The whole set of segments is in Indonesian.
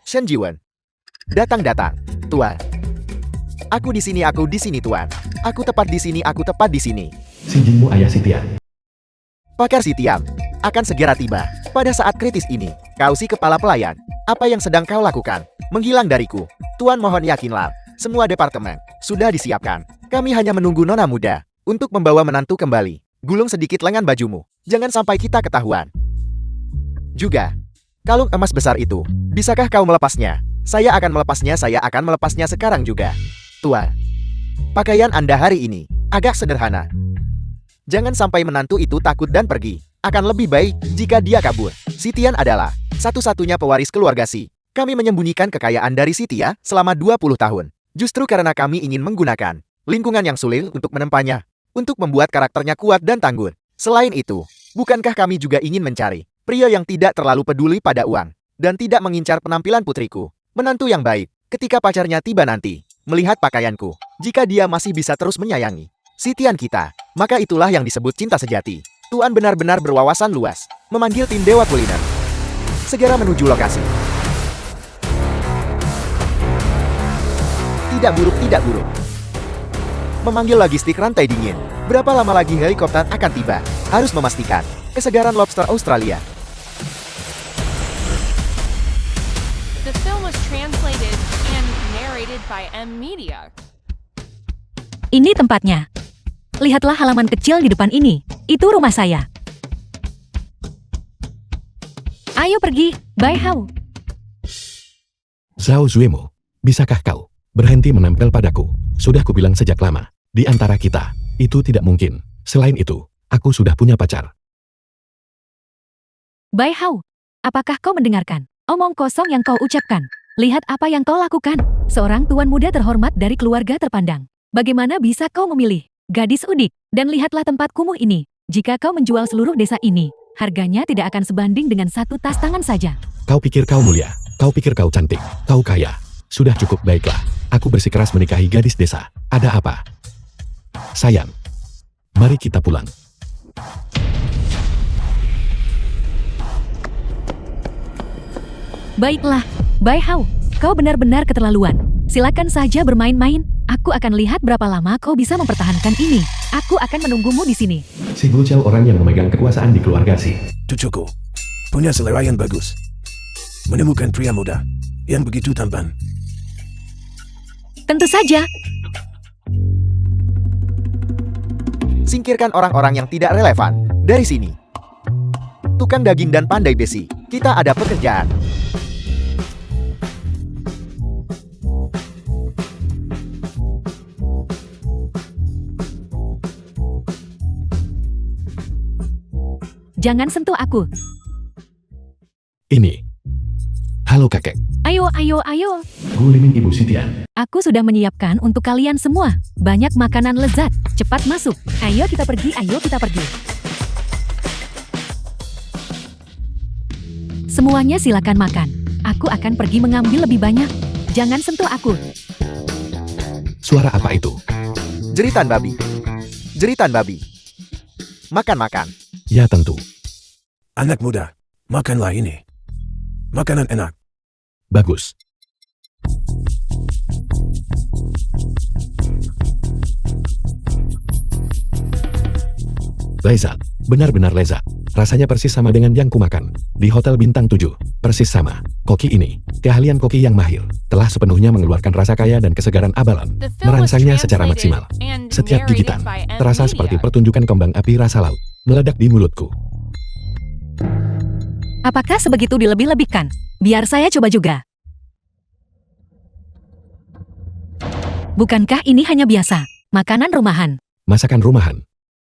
Shen Jiwen. Datang, Tuan. Aku di sini, Tuan. Aku tepat di sini, Si Jinmu ayah Sitian. Pakar Sitian akan segera tiba. Pada saat kritis ini, kau si kepala pelayan. Apa yang sedang kau lakukan? Menghilang dariku. Tuan mohon yakinlah, semua departemen sudah disiapkan. Kami hanya menunggu nona muda untuk membawa menantu kembali. Gulung sedikit lengan bajumu. Jangan sampai kita ketahuan. Juga, kalung emas besar itu, bisakah kau melepasnya? Saya akan melepasnya sekarang juga. Tuan, pakaian Anda hari ini agak sederhana. Jangan sampai menantu itu takut dan pergi. Akan lebih baik jika dia kabur. Sitian adalah satu-satunya pewaris keluarga Si. Kami menyembunyikan kekayaan dari Sitia selama 20 tahun. Justru karena kami ingin menggunakan lingkungan yang sulit untuk menempanya, untuk membuat karakternya kuat dan tangguh. Selain itu, bukankah kami juga ingin mencari pria yang tidak terlalu peduli pada uang, dan tidak mengincar penampilan putriku, menantu yang baik, ketika pacarnya tiba nanti, melihat pakaianku, jika dia masih bisa terus menyayangi Sitian kita, maka itulah yang disebut cinta sejati. Tuan benar-benar berwawasan luas, memanggil tim Dewa Kuliner. Segera menuju lokasi. Tidak buruk. Memanggil logistik rantai dingin. Berapa lama lagi helikopter akan tiba? Harus memastikan kesegaran lobster Australia. The film was translated and narrated by M Media. Ini tempatnya. Lihatlah halaman kecil di depan ini. Itu rumah saya. Ayo pergi, Bai Hao. Zhao Zuemo, bisakah kau berhenti menempel padaku? Sudah kubilang sejak lama, di antara kita, itu tidak mungkin. Selain itu, aku sudah punya pacar. Bai Hao, apakah kau mendengarkan omong kosong yang kau ucapkan? Lihat apa yang kau lakukan. Seorang tuan muda terhormat dari keluarga terpandang. Bagaimana bisa kau memilih gadis udik? Dan lihatlah tempat kumuh ini. Jika kau menjual seluruh desa ini, harganya tidak akan sebanding dengan satu tas tangan saja. Kau pikir kau mulia, kau pikir kau cantik, kau kaya. Sudah cukup, baiklah. Aku bersikeras menikahi gadis desa. Ada apa? Sayang, mari kita pulang. Baiklah, Bai Hao, kau benar-benar keterlaluan. Silakan saja bermain-main. Aku akan lihat berapa lama kau bisa mempertahankan ini. Aku akan menunggumu di sini. Si bocil orang yang memegang kekuasaan di keluarga Si. Cucuku, punya selera yang bagus. Menemukan pria muda yang begitu tampan. Tentu saja. Singkirkan orang-orang yang tidak relevan dari sini. Tukang daging dan pandai besi, kita ada pekerjaan. Jangan sentuh aku. Ini. Halo kakek. Ayo. Gulimin Ibu Sitian. Aku sudah menyiapkan untuk kalian semua. Banyak makanan lezat. Cepat masuk. Ayo kita pergi. Semuanya silakan makan. Aku akan pergi mengambil lebih banyak. Jangan sentuh aku. Suara apa itu? Jeritan babi. Makan. Ya tentu. Anak muda, makanlah ini. Makanan enak. Bagus. Lezat, benar-benar lezat. Rasanya persis sama dengan yang kumakan di Hotel Bintang 7. Persis sama. Koki ini, keahlian koki yang mahir, telah sepenuhnya mengeluarkan rasa kaya dan kesegaran abalon. Merangsangnya secara maksimal. Setiap gigitan terasa seperti pertunjukan kembang api rasa laut meledak di mulutku. Apakah sebegitu dilebih-lebihkan? Biar saya coba juga. Bukankah ini hanya biasa? Makanan rumahan. Masakan rumahan.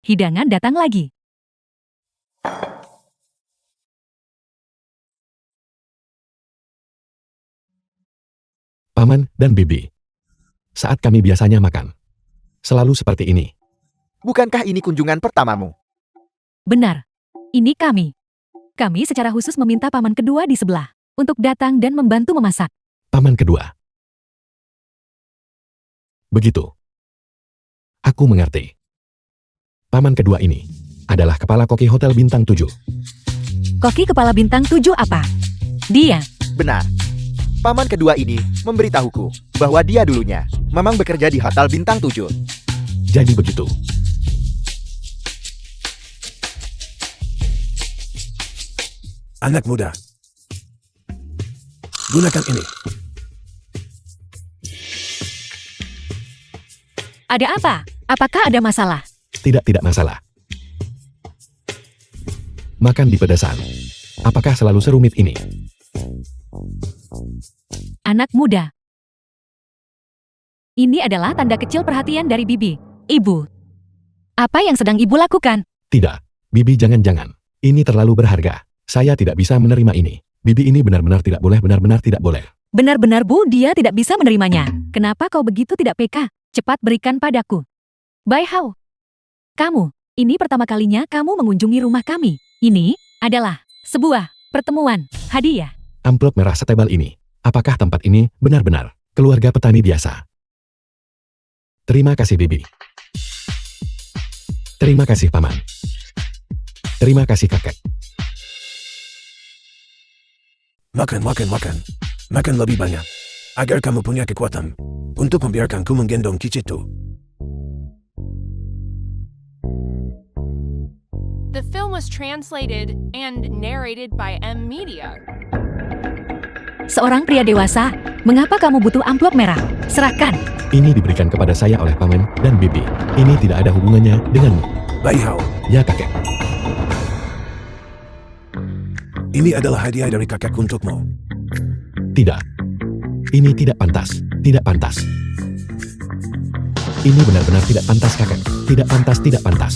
Hidangan datang lagi. Paman dan Bibi. Saat kami biasanya makan, selalu seperti ini. Bukankah ini kunjungan pertamamu? Benar. Ini kami. Kami secara khusus meminta paman kedua di sebelah untuk datang dan membantu memasak. Paman kedua. Begitu. Aku mengerti. Paman kedua ini adalah kepala koki Hotel Bintang 7. Koki kepala bintang 7 apa? Dia. Benar. Paman kedua ini memberitahuku bahwa dia dulunya memang bekerja di Hotel Bintang 7. Jadi begitu. Anak muda, gunakan ini. Ada apa? Apakah ada masalah? Tidak masalah. Makan di pedasan. Apakah selalu serumit ini? Anak muda. Ini adalah tanda kecil perhatian dari Bibi. Ibu. Apa yang sedang ibu lakukan? Tidak. Bibi jangan-jangan. Ini terlalu berharga. Saya tidak bisa menerima ini. Bibi ini benar-benar tidak boleh, benar-benar tidak boleh. Benar-benar Bu, dia tidak bisa menerimanya. Kenapa kau begitu tidak peka? Cepat berikan padaku. Bai Hao. Kamu, ini pertama kalinya kamu mengunjungi rumah kami. Ini adalah sebuah pertemuan hadiah. Amplop merah setebal ini. Apakah tempat ini benar-benar keluarga petani biasa? Terima kasih Bibi. Terima kasih Paman. Terima kasih kakek. Makan. Makan lebih banyak. Agar kamu punya kekuatan untuk membiarkanku menggendong Kichitu. The film was translated and narrated by M Media. Seorang pria dewasa, mengapa kamu butuh amplop merah? Serahkan. Ini diberikan kepada saya oleh Paman dan Bibi. Ini tidak ada hubungannya denganmu. Bai Hao, Ya kakek. ini adalah hadiah dari kakek untukmu. Tidak. Ini tidak pantas. Tidak pantas. Ini benar-benar tidak pantas kakek. Tidak pantas, tidak pantas.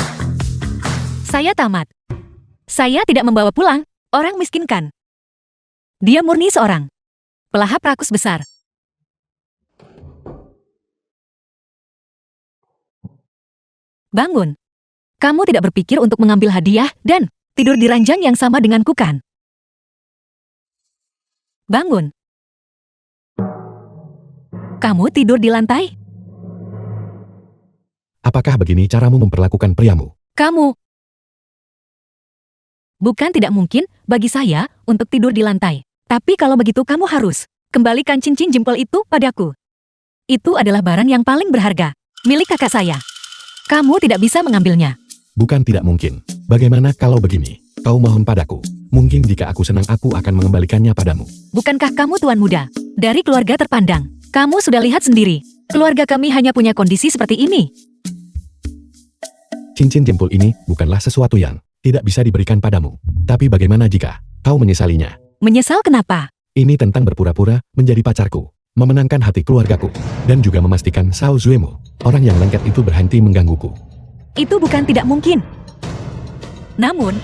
Saya tamat. Saya tidak membawa pulang orang miskin kan. Dia murni seorang pelahap rakus besar. Bangun. Kamu tidak berpikir untuk mengambil hadiah dan tidur di ranjang yang sama denganku kan? Bangun. Kamu tidur di lantai? Apakah begini caramu memperlakukan priamu? Kamu. Bukan tidak mungkin bagi saya untuk tidur di lantai. Tapi kalau begitu kamu harus kembalikan cincin jempol itu padaku. Itu adalah barang yang paling berharga. Milik kakak saya. Kamu tidak bisa mengambilnya. Bukan tidak mungkin. Bagaimana kalau begini? Kau mohon padaku. Mungkin jika aku senang aku akan mengembalikannya padamu. Bukankah kamu tuan muda? Dari keluarga terpandang. Kamu sudah lihat sendiri. Keluarga kami hanya punya kondisi seperti ini. Cincin jempol ini bukanlah sesuatu yang tidak bisa diberikan padamu. Tapi bagaimana jika kau menyesalinya? Menyesal kenapa? Ini tentang berpura-pura menjadi pacarku, memenangkan hati keluargaku, dan juga memastikan Sao Zuemu, orang yang lengket itu berhenti menggangguku. Itu bukan tidak mungkin. Namun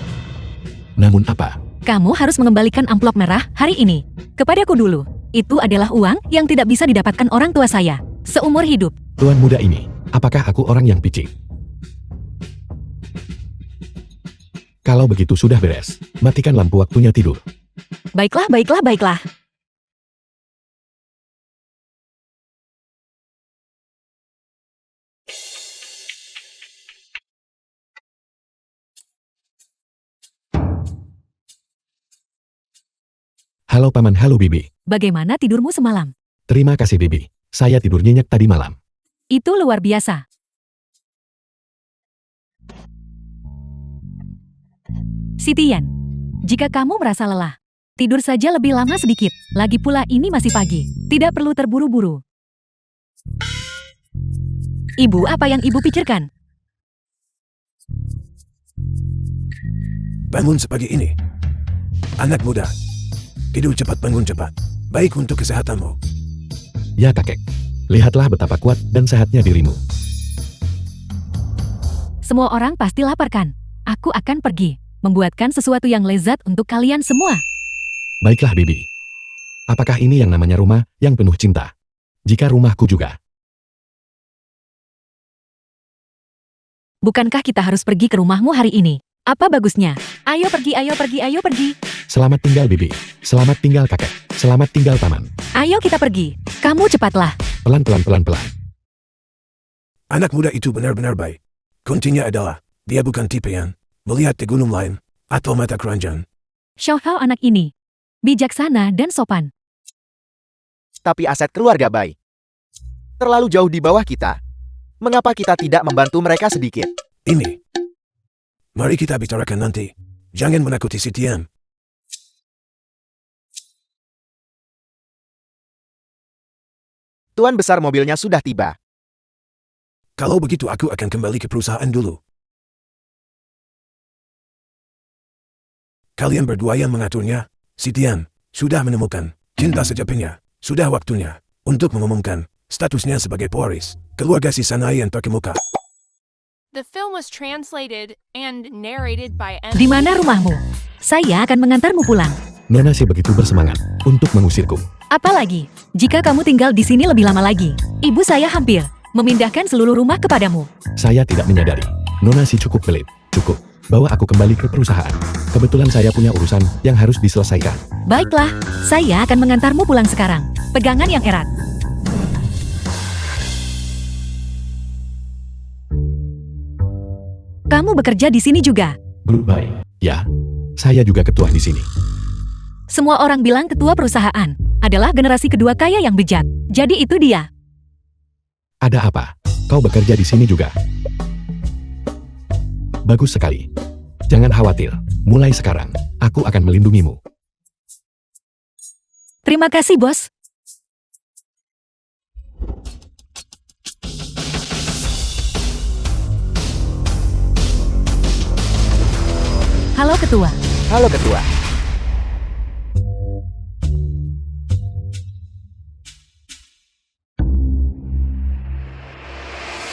Apa? kamu harus mengembalikan amplop merah hari ini. Kepadaku dulu. Itu adalah uang yang tidak bisa didapatkan orang tua saya seumur hidup. Tuan muda ini, apakah aku orang yang picik? Kalau begitu sudah beres, matikan lampu waktunya tidur. Baiklah. Halo Paman, halo Bibi. Bagaimana tidurmu semalam? Terima kasih Bibi. Saya tidur nyenyak tadi malam. Itu luar biasa. Sitian, jika kamu merasa lelah, tidur saja lebih lama sedikit. Lagi pula ini masih pagi. Tidak perlu terburu-buru. Ibu, apa yang ibu pikirkan? Bangun sepagi ini. Anak muda, tidur cepat, bangun cepat. Baik untuk kesehatanmu. Ya kakek. Lihatlah betapa kuat dan sehatnya dirimu. Semua orang pasti lapar kan? Aku akan pergi, membuatkan sesuatu yang lezat untuk kalian semua. Baiklah Bibi. Apakah ini yang namanya rumah yang penuh cinta? Jika rumahku juga. Bukankah kita harus pergi ke rumahmu hari ini? Apa bagusnya? Ayo pergi. Selamat tinggal Bibi. Selamat tinggal kakek. Selamat tinggal Paman. Ayo kita pergi. Kamu cepatlah. Pelan-pelan. Anak muda itu benar-benar baik. Kuncinya adalah, dia bukan tipe yang melihat di gunung lain atau mata keranjang. Xiao Hao anak ini bijaksana dan sopan. tapi aset keluarga Bai terlalu jauh di bawah kita. Mengapa kita tidak membantu mereka sedikit? Ini. Mari kita bicarakan nanti. Jangan menakuti si Tian. Tuan besar mobilnya sudah tiba. Kalau begitu aku akan kembali ke perusahaan dulu. Kalian berdua yang mengaturnya. Si Tian sudah menemukan cinta sejatinya. Sudah waktunya untuk mengumumkan statusnya sebagai pewaris keluarga si Sanai yang terkemuka. The film was translated and narrated by Di mana rumahmu? Saya akan mengantarmu pulang. Nona si begitu bersemangat untuk mengusirku. Apalagi, jika kamu tinggal di sini lebih lama lagi, ibu saya hampir memindahkan seluruh rumah kepadamu. Saya tidak menyadari. Nona si cukup pelit. Cukup. Bawa aku kembali ke perusahaan. Kebetulan saya punya urusan yang harus diselesaikan. Baiklah, saya akan mengantarmu pulang sekarang. Pegangan yang erat. Kamu bekerja di sini juga. Goodbye. Ya, saya juga ketua di sini. Semua orang bilang ketua perusahaan adalah generasi kedua kaya yang bejat. Jadi itu dia. Ada apa? Kau bekerja di sini juga? Bagus sekali. Jangan khawatir. Mulai sekarang, aku akan melindungimu. Terima kasih, bos. Halo ketua. Halo ketua.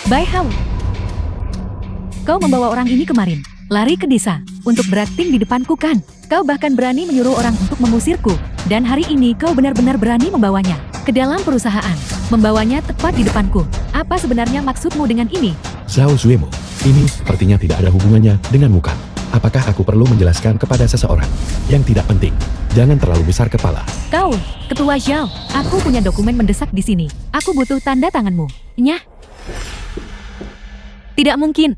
Bai Hao. Kau membawa orang ini kemarin, lari ke desa, untuk berakting di depanku kan? Kau bahkan berani menyuruh orang untuk mengusirku. Dan hari ini kau benar-benar berani membawanya ke dalam perusahaan. Membawanya tepat di depanku. Apa sebenarnya maksudmu dengan ini? Zhao Zuemo, ini sepertinya tidak ada hubungannya denganmu kan? Apakah aku perlu menjelaskan kepada seseorang yang tidak penting? Jangan terlalu besar kepala. Kau, Ketua Zhao, aku punya dokumen mendesak di sini. Aku butuh tanda tanganmu. Nyah. Tidak mungkin.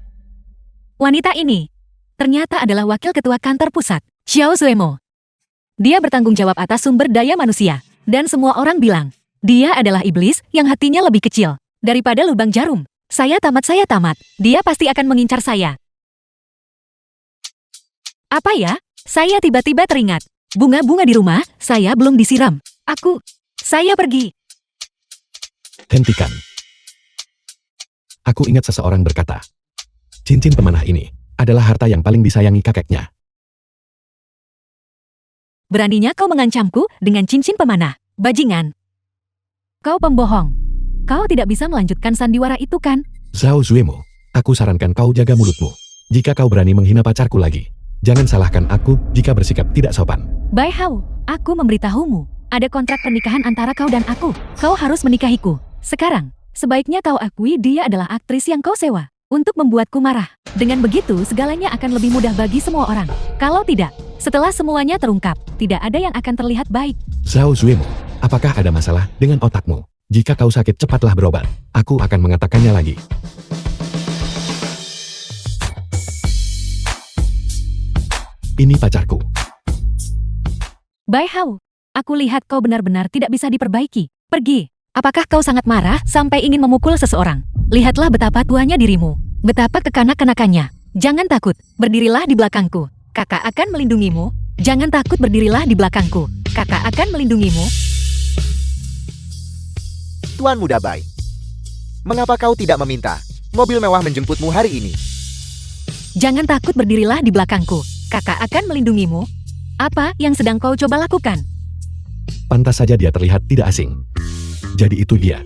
Wanita ini ternyata adalah wakil ketua kantor pusat, Xiao Zuemo. Dia bertanggung jawab atas sumber daya manusia. Dan semua orang bilang, dia adalah iblis yang hatinya lebih kecil daripada lubang jarum. Saya tamat. Dia pasti akan mengincar saya. Apa ya? Saya tiba-tiba teringat. Bunga-bunga di rumah, saya belum disiram. Saya pergi. Hentikan. Aku ingat seseorang berkata, cincin pemanah ini adalah harta yang paling disayangi kakeknya. Beraninya kau mengancamku dengan cincin pemanah, bajingan. Kau pembohong. Kau tidak bisa melanjutkan sandiwara itu kan? Zhao Zuemo, aku sarankan kau jaga mulutmu. Jika kau berani menghina pacarku lagi, jangan salahkan aku jika bersikap tidak sopan. Bai Hao, aku memberitahumu. Ada kontrak pernikahan antara kau dan aku. Kau harus menikahiku. Sekarang, sebaiknya kau akui dia adalah aktris yang kau sewa untuk membuatku marah. Dengan begitu, segalanya akan lebih mudah bagi semua orang. Kalau tidak, setelah semuanya terungkap, tidak ada yang akan terlihat baik. Zhao Zuemo, apakah ada masalah dengan otakmu? Jika kau sakit, cepatlah berobat. Aku akan mengatakannya lagi. Ini pacarku. Bai Hao, aku lihat kau benar-benar tidak bisa diperbaiki. Pergi. Apakah kau sangat marah sampai ingin memukul seseorang? Lihatlah betapa tuanya dirimu. Betapa kekanak-kanakannya. Jangan takut, berdirilah di belakangku. Kakak akan melindungimu. Jangan takut, berdirilah di belakangku. Kakak akan melindungimu. Tuan Muda Bai. Mengapa kau tidak meminta mobil mewah menjemputmu hari ini? Jangan takut, berdirilah di belakangku. Kakak akan melindungimu. Apa yang sedang kau coba lakukan? Pantas saja dia terlihat tidak asing. Jadi itu dia.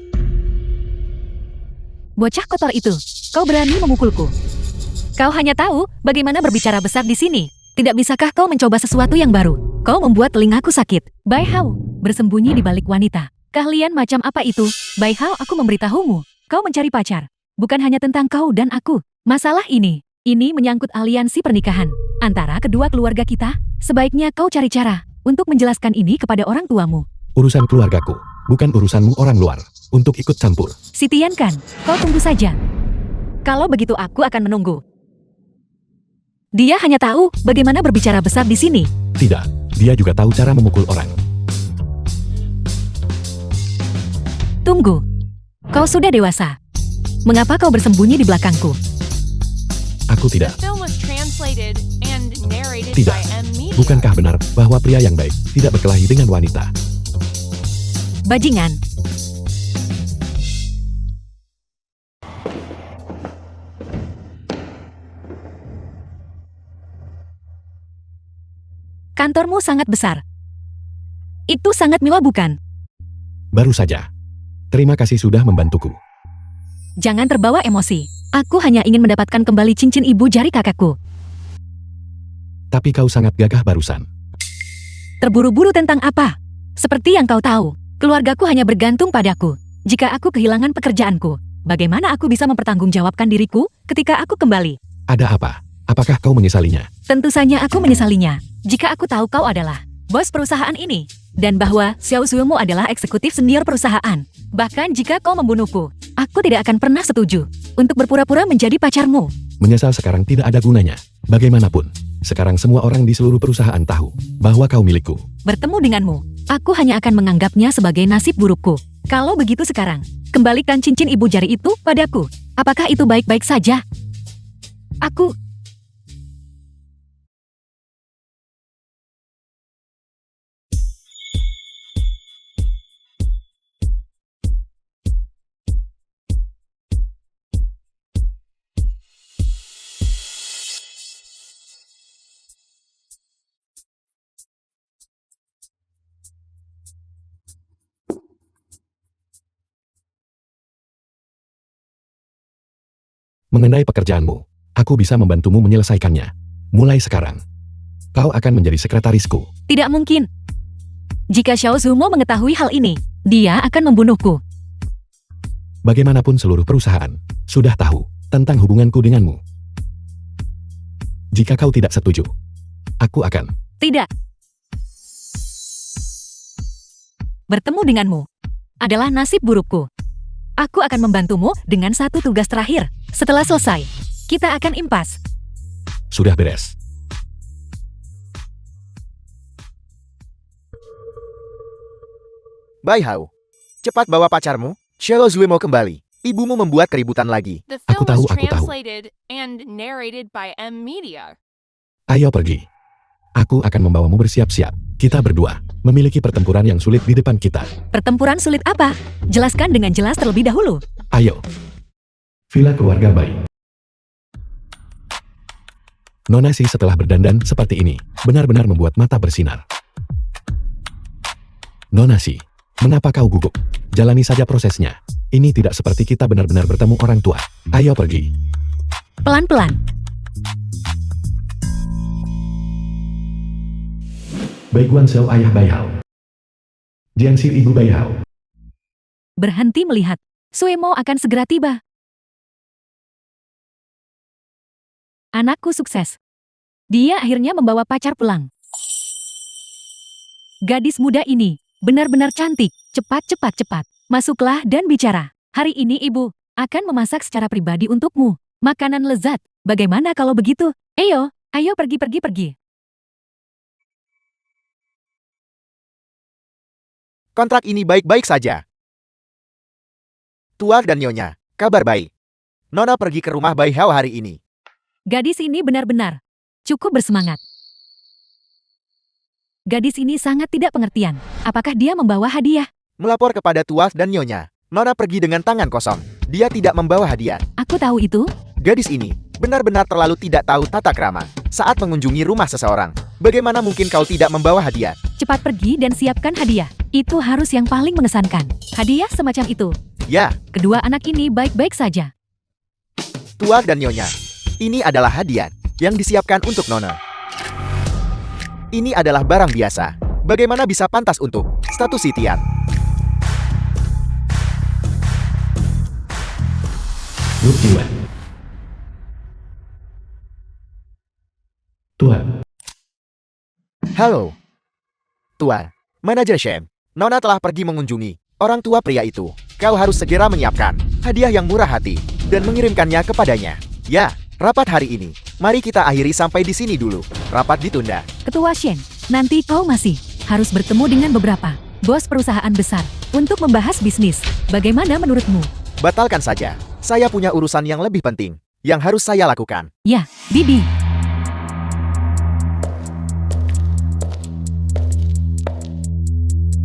Bocah kotor itu, kau berani memukulku. Kau hanya tahu bagaimana berbicara besar di sini. Tidak bisakah kau mencoba sesuatu yang baru? Kau membuat telingaku sakit. Bai Hao, bersembunyi di balik wanita. Keahlian macam apa itu? Bai Hao, aku memberitahumu. Kau mencari pacar. Bukan hanya tentang kau dan aku. Masalah ini menyangkut aliansi pernikahan antara kedua keluarga kita. Sebaiknya kau cari cara untuk menjelaskan ini kepada orang tuamu. Urusan keluargaku, bukan urusanmu orang luar, untuk ikut campur. Si Tian kan, kau tunggu saja. Kalau begitu aku akan menunggu. Dia hanya tahu bagaimana berbicara besar di sini. Tidak, dia juga tahu cara memukul orang. Tunggu. Kau sudah dewasa. Mengapa kau bersembunyi di belakangku? Aku The tidak. film was translated and narrated Tidak. by M Media. Bukankah benar bahwa pria yang baik tidak berkelahi dengan wanita? Bajingan. Kantormu sangat besar. Itu sangat mewah bukan? Baru saja. Terima kasih sudah membantuku. Jangan terbawa emosi. Aku hanya ingin mendapatkan kembali cincin ibu jari kakakku. Tapi kau sangat gagah barusan. Terburu-buru tentang apa? Seperti yang kau tahu, keluargaku hanya bergantung padaku. Jika aku kehilangan pekerjaanku, bagaimana aku bisa mempertanggungjawabkan diriku ketika aku kembali? Ada apa? Apakah kau menyesalinya? Tentu saja aku menyesalinya. Jika aku tahu kau adalah bos perusahaan ini, dan bahwa Xiao Zuomo adalah eksekutif senior perusahaan. Bahkan jika kau membunuhku, aku tidak akan pernah setuju untuk berpura-pura menjadi pacarmu. Menyesal sekarang tidak ada gunanya. Bagaimanapun, sekarang semua orang di seluruh perusahaan tahu bahwa kau milikku. Bertemu denganmu, aku hanya akan menganggapnya sebagai nasib burukku. Kalau begitu sekarang, kembalikan cincin ibu jari itu padaku. Apakah itu baik-baik saja? Aku... Mengenai pekerjaanmu, aku bisa membantumu menyelesaikannya. Mulai sekarang, kau akan menjadi sekretarisku. Tidak mungkin. Jika Xiao Zuomo mengetahui hal ini, dia akan membunuhku. Bagaimanapun seluruh perusahaan sudah tahu tentang hubunganku denganmu. Jika kau tidak setuju, aku akan... Tidak. Bertemu denganmu adalah nasib burukku. Aku akan membantumu dengan satu tugas terakhir. Setelah selesai, kita akan impas. Sudah beres. Bai Hao, cepat bawa pacarmu, Xiao Zuomo kembali. Ibumu membuat keributan lagi. The Aku film tahu, was aku tahu. translated and narrated by M Media. Ayo pergi. Aku akan membawamu bersiap-siap. Kita berdua memiliki pertempuran yang sulit di depan kita. Pertempuran sulit apa? Jelaskan dengan jelas terlebih dahulu. Ayo. Villa keluarga baik. Nona Si setelah berdandan seperti ini, benar-benar membuat mata bersinar. Nona Si, mengapa kau gugup? Jalani saja prosesnya. Ini tidak seperti kita benar-benar bertemu orang tua. Ayo pergi. Pelan-pelan. Baiguan Seo ayah Bai Hao. Jiangxi ibu Bai Hao. Berhenti melihat. Suemo akan segera tiba. Anakku sukses. Dia akhirnya membawa pacar pulang. Gadis muda ini benar-benar cantik. Cepat, cepat, cepat. Masuklah dan bicara. Hari ini ibu akan memasak secara pribadi untukmu. Makanan lezat. Bagaimana kalau begitu? Ayo pergi, pergi, pergi. Kontrak ini baik-baik saja. Tuan dan Nyonya, kabar baik. Nona pergi ke rumah Bai Hao hari ini. Gadis ini benar-benar cukup bersemangat. Gadis ini sangat tidak pengertian. Apakah dia membawa hadiah? Melapor kepada Tuan dan Nyonya, Nona pergi dengan tangan kosong. Dia tidak membawa hadiah. Aku tahu itu. Gadis ini benar-benar terlalu tidak tahu tata krama saat mengunjungi rumah seseorang. Bagaimana mungkin kau tidak membawa hadiah? Cepat pergi dan siapkan hadiah. Itu harus yang paling mengesankan. Hadiah semacam itu. Ya, Kedua anak ini baik-baik saja. Tuan dan Nyonya, ini adalah hadiah yang disiapkan untuk Nona. Ini adalah barang biasa. Bagaimana bisa pantas untuk status Sitian? Tuan. Tuan. Halo. Tuan, manajer Shem. Nona telah pergi mengunjungi orang tua pria itu. Kau harus segera menyiapkan hadiah yang murah hati dan mengirimkannya kepadanya. Ya, rapat hari ini. Mari kita akhiri sampai di sini dulu. Rapat ditunda. Ketua Shen, nanti kau masih harus bertemu dengan beberapa bos perusahaan besar. untuk membahas bisnis. Bagaimana menurutmu? Batalkan saja. Saya punya urusan yang lebih penting yang harus saya lakukan. Ya, Bibi.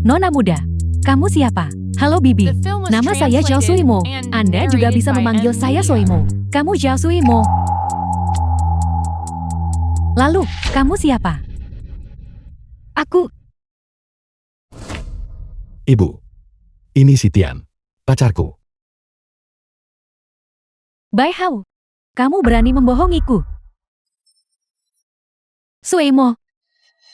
Nona muda, kamu siapa? Halo Bibi, The film was nama saya Zhao translated Suimo. and Anda juga narrated bisa by memanggil M. saya Media. Suimo. Kamu Zhao Suimo. Lalu, kamu siapa? Aku, Ibu. Ini si Tian, pacarku. Bai Hao. Kamu berani membohongiku. Suimo.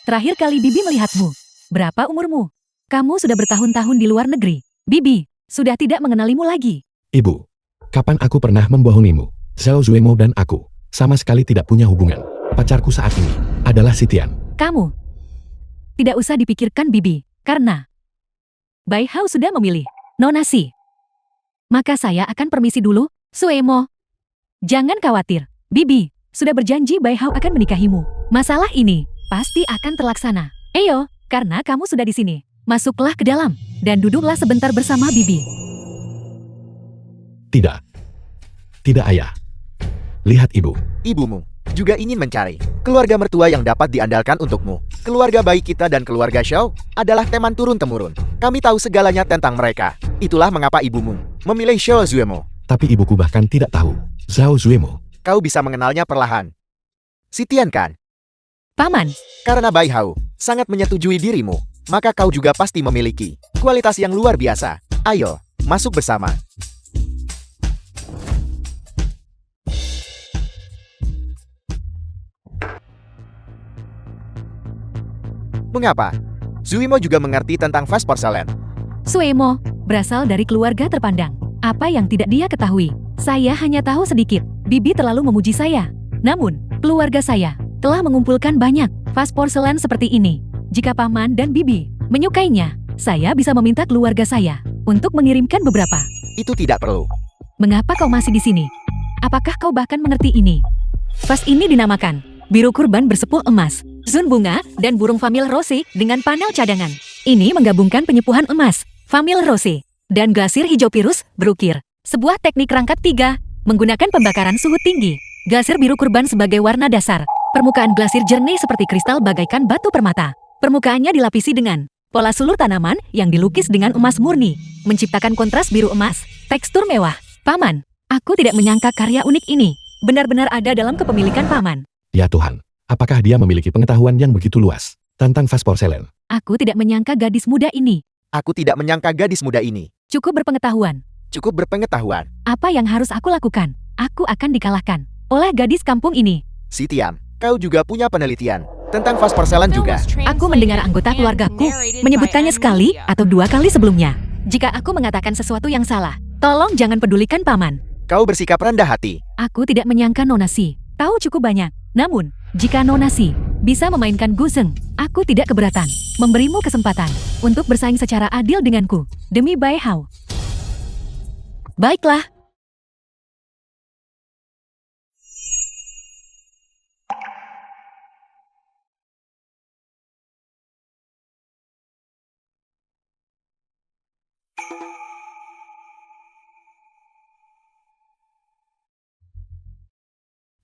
Terakhir kali Bibi melihatmu. Berapa umurmu? Kamu sudah bertahun-tahun di luar negeri. Bibi, sudah tidak mengenalimu lagi. Ibu, kapan aku pernah membohongimu? Zhao Zuemo dan aku sama sekali tidak punya hubungan. Pacarku saat ini adalah si Tian. Kamu. Tidak usah dipikirkan Bibi, karena Bai Hao sudah memilih Nona Si. Maka saya akan permisi dulu, Suemo. Jangan khawatir, Bibi, sudah berjanji Bai Hao akan menikahimu. Masalah ini pasti akan terlaksana. Eyo, karena kamu sudah di sini, masuklah ke dalam dan duduklah sebentar bersama Bibi. Tidak. Tidak ayah. Lihat ibu. Ibumu juga ingin mencari keluarga mertua yang dapat diandalkan untukmu. Keluarga baik kita dan keluarga Xiao adalah teman turun-temurun. Kami tahu segalanya tentang mereka. Itulah mengapa ibumu memilih Xiao Zuemo. Tapi ibuku bahkan tidak tahu Zhao Zuemo. Kau bisa mengenalnya perlahan. Si Tian kan? Paman, Karena Bai Hao sangat menyetujui dirimu, maka kau juga pasti memiliki kualitas yang luar biasa. Ayo, masuk bersama. Mengapa? Zuimo juga mengerti tentang vas porselen. Suemo berasal dari keluarga terpandang. Apa yang tidak dia ketahui? Saya hanya tahu sedikit. Bibi terlalu memuji saya. Namun, keluarga saya telah mengumpulkan banyak vas porselen seperti ini. Jika Paman dan Bibi menyukainya, saya bisa meminta keluarga saya untuk mengirimkan beberapa. Itu tidak perlu. Mengapa kau masih di sini? Apakah kau bahkan mengerti ini? Vas ini dinamakan biru kurban bersepul emas, zun bunga, dan burung famil rose dengan panel cadangan. Ini menggabungkan penyepuhan emas, famil rose, dan glasir hijau pirus berukir. Sebuah teknik rangkat 3, menggunakan pembakaran suhu tinggi. Glasir biru kurban sebagai warna dasar. Permukaan glasir jernih seperti kristal bagaikan batu permata. Permukaannya dilapisi dengan pola sulur tanaman yang dilukis dengan emas murni, menciptakan kontras biru emas, tekstur mewah. Paman, aku tidak menyangka karya unik ini benar-benar ada dalam kepemilikan Paman. Ya Tuhan, apakah dia memiliki pengetahuan yang begitu luas tentang vas porselen? Aku tidak menyangka gadis muda ini Aku tidak menyangka gadis muda ini cukup berpengetahuan. cukup berpengetahuan. Apa yang harus aku lakukan? Aku akan dikalahkan oleh gadis kampung ini. Si Tian, kau juga punya penelitian tentang vas porselen The film juga. was translated Aku mendengar anggota and keluargaku narrated menyebutkannya by M. sekali Media. atau 2 kali sebelumnya. Jika aku mengatakan sesuatu yang salah, tolong jangan pedulikan Paman. Kau bersikap rendah hati. Aku tidak menyangka Nona Si tahu cukup banyak. Namun, jika Nona Si bisa memainkan Guzeng, aku tidak keberatan memberimu kesempatan untuk bersaing secara adil denganku demi Bai Hao. Baiklah.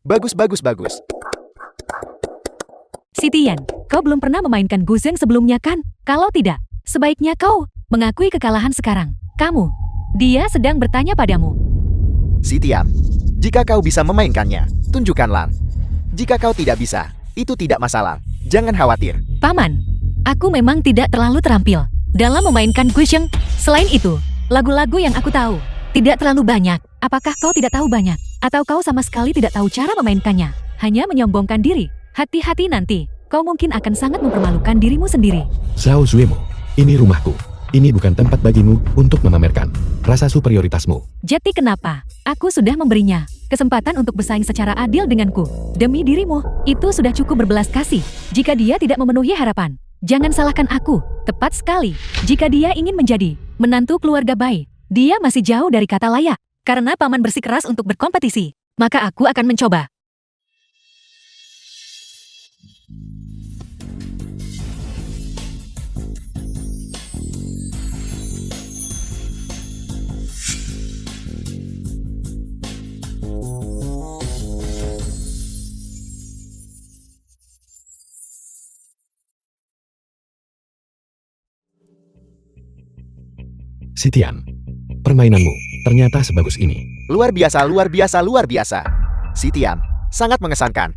Bagus, bagus, bagus. Si Tian, kau belum pernah memainkan Guzeng sebelumnya kan? Kalau tidak, sebaiknya kau mengakui kekalahan sekarang. Kamu, dia sedang bertanya padamu. Si Tian, jika kau bisa memainkannya, tunjukkanlah. Jika kau tidak bisa, itu tidak masalah. Jangan khawatir. Paman, aku memang tidak terlalu terampil dalam memainkan Guzeng. Selain itu, lagu-lagu yang aku tahu tidak terlalu banyak. Apakah kau tidak tahu banyak? Atau kau sama sekali tidak tahu cara memainkannya? Hanya menyombongkan diri. Hati-hati nanti, kau mungkin akan sangat mempermalukan dirimu sendiri. Zhao Zuemo, ini rumahku. Ini bukan tempat bagimu untuk memamerkan rasa superioritasmu. Jadi kenapa? Aku sudah memberinya kesempatan untuk bersaing secara adil denganku. Demi dirimu, itu sudah cukup berbelas kasih. Jika dia tidak memenuhi harapan, jangan salahkan aku. Tepat sekali. Jika dia ingin menjadi menantu keluarga Bai, dia masih jauh dari kata layak. Karena Paman bersikeras untuk berkompetisi, maka aku akan mencoba. Sitian, permainanmu ternyata sebagus ini. Luar biasa, luar biasa, luar biasa. Sitian, sangat mengesankan.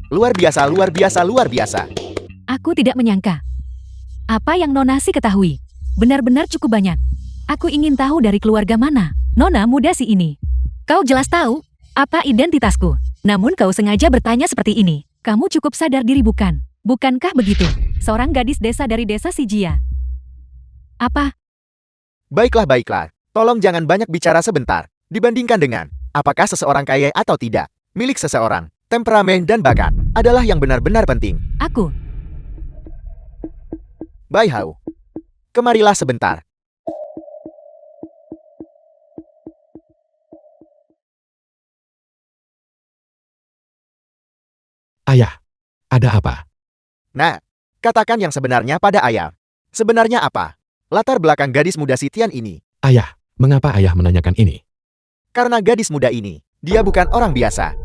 Luar biasa, luar biasa, luar biasa. Aku tidak menyangka. Apa yang Nona si ketahui? Benar-benar cukup banyak. Aku ingin tahu dari keluarga mana Nona muda si ini. Kau jelas tahu apa identitasku. Namun kau sengaja bertanya seperti ini. Kamu cukup sadar diri bukan? Bukankah begitu? Seorang gadis desa dari desa Sijia. Apa? Baiklah, baiklah. Tolong jangan banyak bicara sebentar. Dibandingkan dengan apakah seseorang kaya atau tidak, milik seseorang, temperamen dan bakat adalah yang benar-benar penting. Aku. Bai Hao, kemarilah sebentar. Ayah, ada apa? Nah, katakan yang sebenarnya pada ayah. Sebenarnya apa latar belakang gadis muda Sitian ini? Ayah, mengapa ayah menanyakan ini? Karena gadis muda ini, dia bukan orang biasa.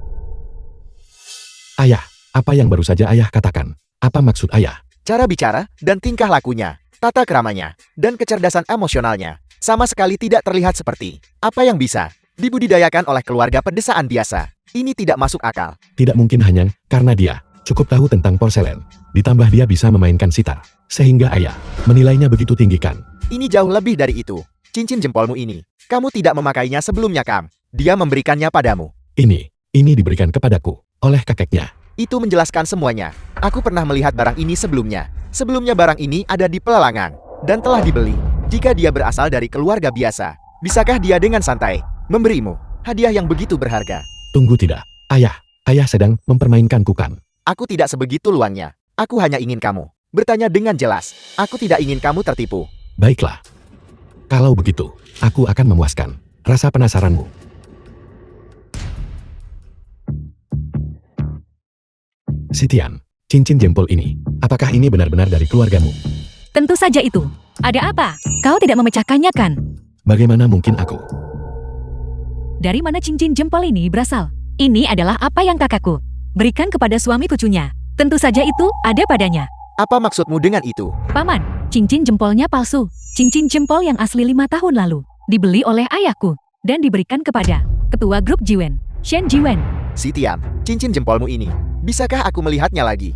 Ayah, apa yang baru saja ayah katakan? Apa maksud ayah? Cara bicara dan tingkah lakunya, tata keramanya, dan kecerdasan emosionalnya sama sekali tidak terlihat seperti apa yang bisa dibudidayakan oleh keluarga pedesaan biasa. Ini tidak masuk akal. Tidak mungkin hanya karena dia cukup tahu tentang porselen. Ditambah dia bisa memainkan sitar. Sehingga ayah menilainya begitu tinggi kan? Ini jauh lebih dari itu. Cincin jempolmu ini, kamu tidak memakainya sebelumnya, Kam. Dia memberikannya padamu. Ini diberikan kepadaku oleh kakeknya. Itu menjelaskan semuanya. Aku pernah melihat barang ini sebelumnya. Sebelumnya barang ini ada di pelelangan dan telah dibeli. Jika dia berasal dari keluarga biasa, bisakah dia dengan santai memberimu hadiah yang begitu berharga? Tunggu tidak, ayah sedang mempermainkanku kan? Aku tidak sebegitu luangnya. Aku hanya ingin kamu bertanya dengan jelas. Aku tidak ingin kamu tertipu. Baiklah. Kalau begitu, aku akan memuaskan rasa penasaranmu. Sitian, cincin jempol ini, apakah ini benar-benar dari keluargamu? Tentu saja itu. Ada apa? Kau tidak memecahkannya kan? Bagaimana mungkin aku? Dari mana cincin jempol ini berasal? Ini adalah apa yang kakakku berikan kepada suami cucunya. Tentu saja itu ada padanya. Apa maksudmu dengan itu? Paman, cincin jempolnya palsu. Cincin jempol yang asli 5 tahun lalu. Dibeli oleh ayahku. Dan diberikan kepada ketua grup Jiwen, Shen Jiwen. Sitian, cincin jempolmu ini, bisakah aku melihatnya lagi?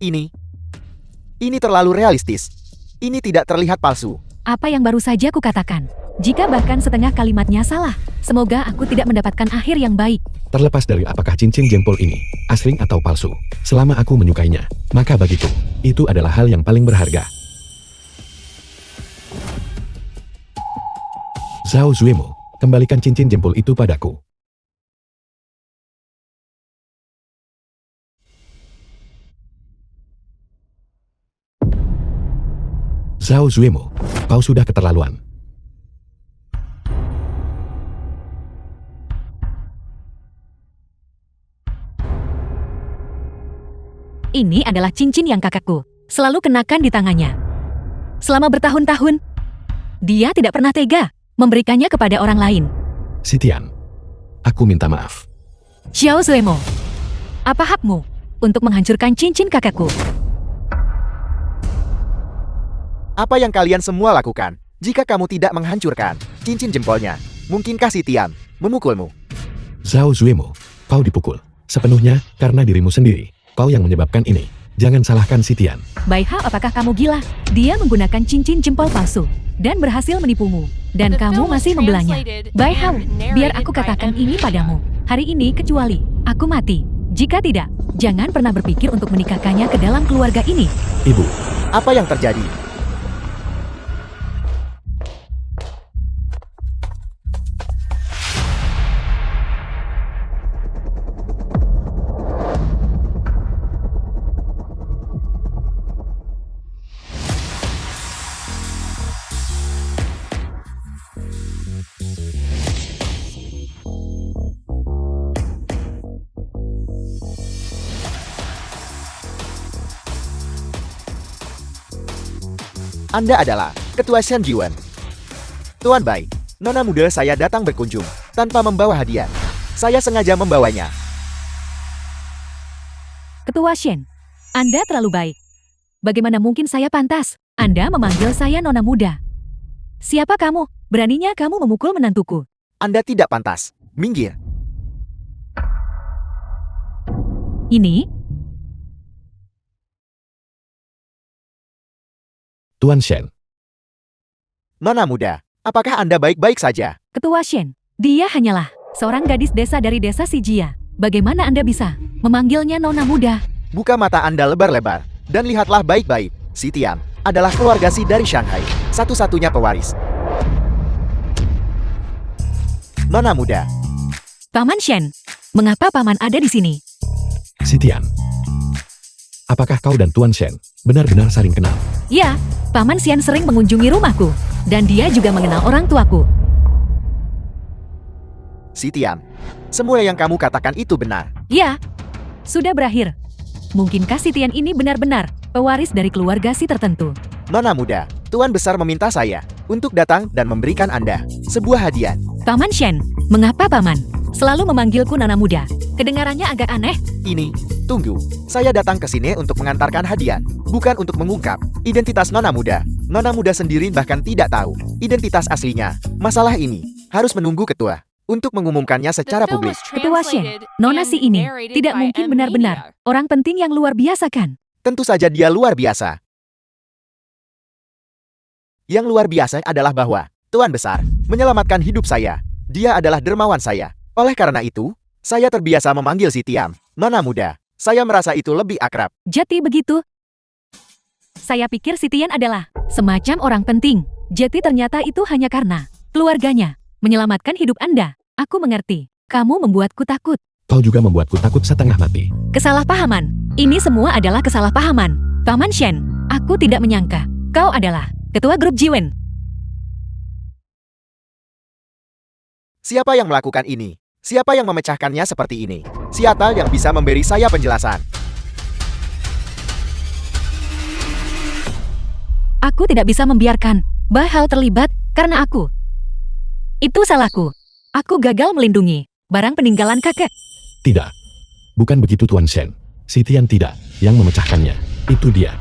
Ini terlalu realistis. Ini tidak terlihat palsu. Apa yang baru saja ku katakan? Jika bahkan setengah kalimatnya salah, semoga aku tidak mendapatkan akhir yang baik. Terlepas dari apakah cincin jempol ini asli atau palsu, selama aku menyukainya, maka bagiku, itu adalah hal yang paling berharga. Zhao Zuemo, kembalikan cincin jempol itu padaku. Zhao Zuemo, kau sudah keterlaluan. Ini adalah cincin yang kakakku selalu kenakan di tangannya. Selama bertahun-tahun, dia tidak pernah tega memberikannya kepada orang lain. Sitian, aku minta maaf. Xiao Zuemo, apa hakmu untuk menghancurkan cincin kakakku? Apa yang kalian semua lakukan jika kamu tidak menghancurkan cincin jempolnya? Mungkinkah Sitian memukulmu? Zhao Zuemo, kau dipukul sepenuhnya karena dirimu sendiri. Kau yang menyebabkan ini. Jangan salahkan Sitian. Bai Hao, apakah kamu gila? Dia menggunakan cincin jempol palsu dan berhasil menipumu. Dan The kamu film was masih membelanya. translated Bai Hao, and narrated biar aku by katakan M. ini Media. padamu. Hari ini kecuali aku mati. Jika tidak, jangan pernah berpikir untuk menikahkannya ke dalam keluarga ini. Ibu, Apa yang terjadi? Anda adalah Ketua Shen Jiwen. Tuan Bai, nona muda saya datang berkunjung tanpa membawa hadiah. Saya sengaja membawanya. Ketua Shen, Anda terlalu baik. Bagaimana mungkin saya pantas? Anda memanggil saya nona muda. Siapa kamu? Beraninya kamu memukul menantuku. Anda tidak pantas. Minggir. Ini, Tuan Shen. Nona muda, apakah Anda baik-baik saja? Ketua Shen. Dia hanyalah seorang gadis desa dari desa Sijia. Bagaimana Anda bisa memanggilnya nona muda? Buka mata Anda lebar-lebar, dan lihatlah baik-baik. Si Tian adalah keluarga Si dari Shanghai, satu-satunya pewaris. Nona muda, Paman Shen, mengapa paman ada di sini? Sitian. Apakah kau dan Tuan Shen benar-benar saling kenal? Ya, Paman Xian sering mengunjungi rumahku, dan dia juga mengenal orang tuaku. Si Tian, semua yang kamu katakan itu benar. Ya, sudah berakhir. Mungkinkah si Tian ini benar-benar pewaris dari keluarga si tertentu? Nona muda, Tuan Besar meminta saya untuk datang dan memberikan Anda sebuah hadiah. Paman Shen, mengapa paman selalu memanggilku nona muda? Kedengarannya agak aneh. Ini, tunggu. Saya datang ke sini untuk mengantarkan hadiah, bukan untuk mengungkap identitas nona muda. Nona muda sendiri bahkan tidak tahu identitas aslinya. Masalah ini harus menunggu ketua untuk mengumumkannya The secara film publik. was Ketua Shen, translated nona and si ini narrated tidak by mungkin M. benar-benar Media. orang penting yang luar biasa kan? Tentu saja dia luar biasa. Yang luar biasa adalah bahwa Tuan Besar menyelamatkan hidup saya. Dia adalah dermawan saya. Oleh karena itu, saya terbiasa memanggil si Tian nona muda. Saya merasa itu lebih akrab. Jadi begitu. Saya pikir si Tian adalah semacam orang penting. Jadi ternyata itu hanya karena keluarganya menyelamatkan hidup Anda. Aku mengerti. Kamu membuatku takut. Kau juga membuatku takut setengah mati. Kesalahpahaman. Ini semua adalah kesalahpahaman. Paman Shen, aku tidak menyangka kau adalah ketua grup Jiwen. Siapa yang melakukan ini? Siapa yang memecahkannya seperti ini? Siapa yang bisa memberi saya penjelasan? Aku tidak bisa membiarkan Bahal terlibat karena aku. Itu salahku. Aku gagal melindungi barang peninggalan kakek. Tidak. Bukan begitu Tuan Shen. Sitian tidak yang memecahkannya. Itu dia.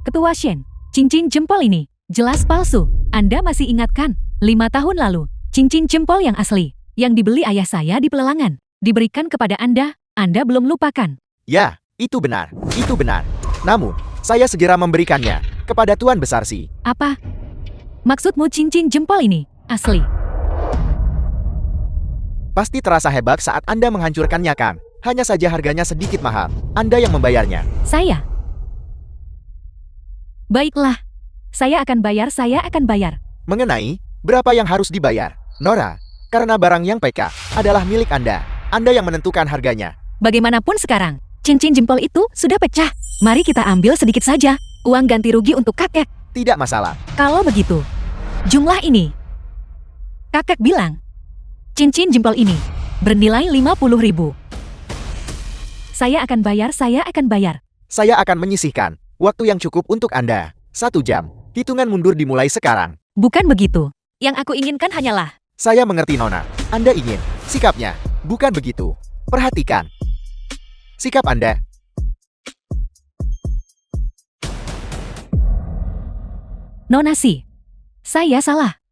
Ketua Shen, cincin jempol ini jelas palsu. Anda masih ingatkan 5 tahun lalu, cincin jempol yang asli yang dibeli ayah saya di pelelangan diberikan kepada Anda belum lupakan. Ya, itu benar. Itu benar. Namun, saya segera memberikannya kepada Tuan Besar Si. Apa? Maksudmu cincin jempol ini asli? Pasti terasa hebat saat Anda menghancurkannya kan? Hanya saja harganya sedikit mahal. Anda yang membayarnya. Saya? Baiklah. Saya akan bayar. Mengenai berapa yang harus dibayar, Nora, karena barang yang PK adalah milik Anda. Anda yang menentukan harganya. Bagaimanapun sekarang, cincin jempol itu sudah pecah. Mari kita ambil sedikit saja uang ganti rugi untuk kakek. Tidak masalah. Kalau begitu, jumlah ini. Kakek bilang, cincin jempol ini bernilai 50.000. Saya akan bayar. Saya akan menyisihkan waktu yang cukup untuk Anda. 1 jam. Hitungan mundur dimulai sekarang. Bukan begitu. Yang aku inginkan hanyalah, Saya mengerti Nona. Anda ingin sikapnya. Bukan begitu. Perhatikan sikap Anda. Nona Si, saya salah.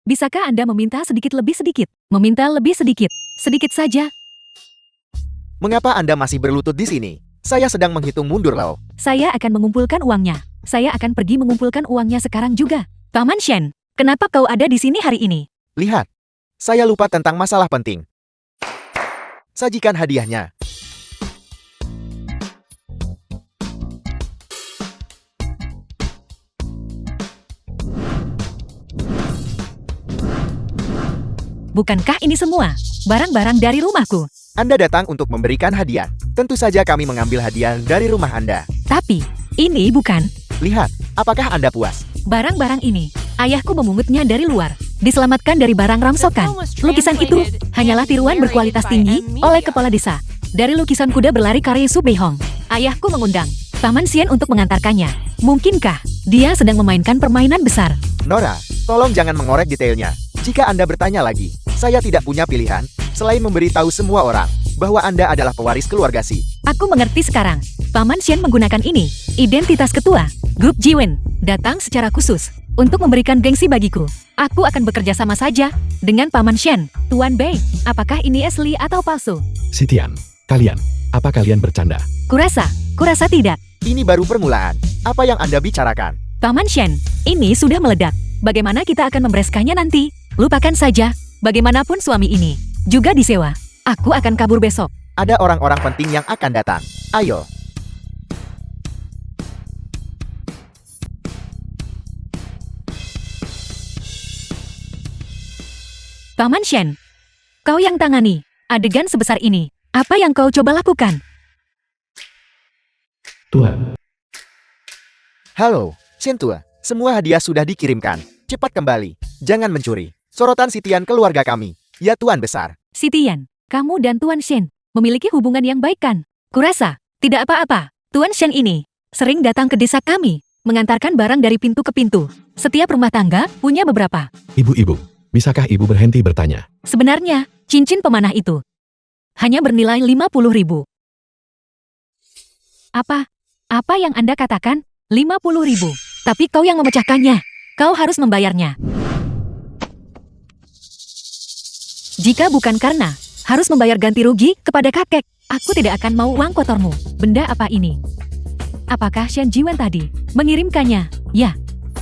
Bisakah Anda meminta sedikit lebih sedikit? Meminta lebih sedikit. Sedikit saja. Mengapa Anda masih berlutut di sini? Saya sedang menghitung mundur loh. Saya akan mengumpulkan uangnya. Saya akan pergi mengumpulkan uangnya sekarang juga. Paman Shen, kenapa kau ada di sini hari ini? Lihat. Saya lupa tentang masalah penting. Sajikan hadiahnya. Bukankah ini semua barang-barang dari rumahku? Anda datang untuk memberikan hadiah. Tentu saja kami mengambil hadiah dari rumah Anda. Tapi, ini bukan Lihat, apakah Anda puas? barang-barang ini. Ayahku memungutnya dari luar. Diselamatkan dari barang ramsokan. Lukisan itu hanyalah tiruan berkualitas tinggi oleh kepala desa. Dari lukisan kuda berlari karya Su Beihong. Ayahku mengundang Paman Xian untuk mengantarkannya. Mungkinkah dia sedang memainkan permainan besar? Nora, tolong jangan mengorek detailnya. Jika Anda bertanya lagi, saya tidak punya pilihan selain memberitahu semua orang bahwa Anda adalah pewaris keluarga Si. Aku mengerti sekarang. Paman Shen menggunakan ini, identitas ketua, grup Jiwen, datang secara khusus untuk memberikan gengsi bagiku. Aku akan bekerja sama saja dengan Paman Shen. Tuan Bei, apakah ini asli atau palsu? Sitian, kalian, apa kalian bercanda? Kurasa tidak. Ini baru permulaan. Apa yang Anda bicarakan? Paman Shen, ini sudah meledak. Bagaimana kita akan membereskannya nanti? Lupakan saja, bagaimanapun suami ini juga disewa. Aku akan kabur besok. Ada orang-orang penting yang akan datang. Ayo. Paman Shen, kau yang tangani adegan sebesar ini. Apa yang kau coba lakukan? Tuan, Halo, Shentua. Semua hadiah sudah dikirimkan. Cepat kembali. Jangan mencuri. Sorotan Sitian keluarga kami. Ya Tuan Besar. Sitian, kamu dan Tuan Shen memiliki hubungan yang baik kan? Kurasa, tidak apa-apa. Tuan Shen ini sering datang ke desa kami, mengantarkan barang dari pintu ke pintu. Setiap rumah tangga punya beberapa. ibu-ibu, bisakah ibu berhenti bertanya? Sebenarnya, cincin pemanah itu hanya bernilai 50.000. Apa yang Anda katakan? 50.000. Tapi kau yang memecahkannya. Kau harus membayarnya. Jika bukan karena harus membayar ganti rugi kepada kakek, aku tidak akan mau uang kotormu. Benda apa ini? Apakah Shen Jiwen tadi mengirimkannya? Ya,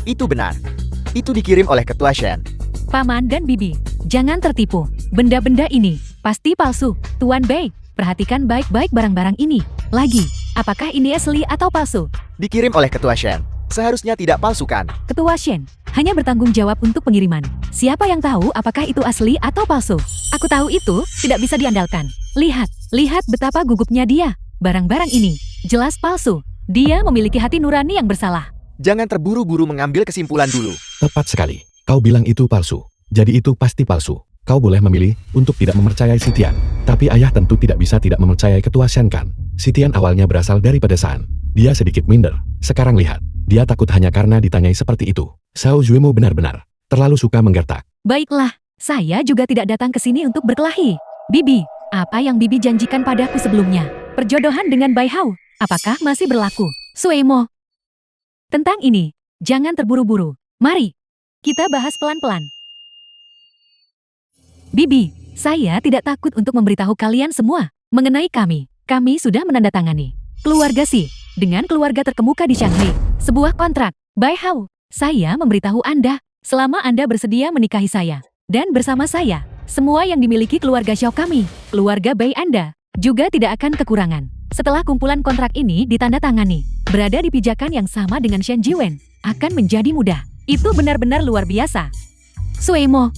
Itu benar. Itu dikirim oleh Ketua Shen. Paman dan Bibi, jangan tertipu. Benda-benda ini pasti palsu. Tuan Bei, perhatikan baik-baik barang-barang ini. Lagi, apakah ini asli atau palsu? Dikirim oleh Ketua Shen. Seharusnya tidak palsukan. Ketua Shen hanya bertanggung jawab untuk pengiriman. Siapa yang tahu apakah itu asli atau palsu? Aku tahu itu tidak bisa diandalkan. Lihat betapa gugupnya dia. Barang-barang ini jelas palsu. Dia memiliki hati nurani yang bersalah. Jangan terburu-buru mengambil kesimpulan dulu. Tepat sekali. Kau bilang itu palsu. Jadi itu pasti palsu. Kau boleh memilih untuk tidak mempercayai Sitian. Tapi ayah tentu tidak bisa tidak mempercayai Ketua Shen kan? Sitian awalnya berasal dari pedesaan. Dia sedikit minder. Sekarang lihat. Dia takut hanya karena ditanyai seperti itu. Xiao Zuimu benar-benar terlalu suka menggertak. Baiklah, saya juga tidak datang ke sini untuk berkelahi. Bibi, apa yang Bibi janjikan padaku sebelumnya? Perjodohan dengan Bai Hao, apakah masih berlaku? Suemo. Tentang ini, jangan terburu-buru. Mari, kita bahas pelan-pelan. Bibi, saya tidak takut untuk memberitahu kalian semua mengenai kami. Kami sudah menandatangani keluarga Si dengan keluarga terkemuka di Shanghai. Sebuah kontrak. Bai Hao, saya memberitahu Anda, selama Anda bersedia menikahi saya dan bersama saya, semua yang dimiliki keluarga Xiao kami, keluarga Bai Anda, juga tidak akan kekurangan. Setelah kumpulan kontrak ini ditandatangani, berada di pijakan yang sama dengan Shen Jiwen, akan menjadi mudah. Itu benar-benar luar biasa. Suemo,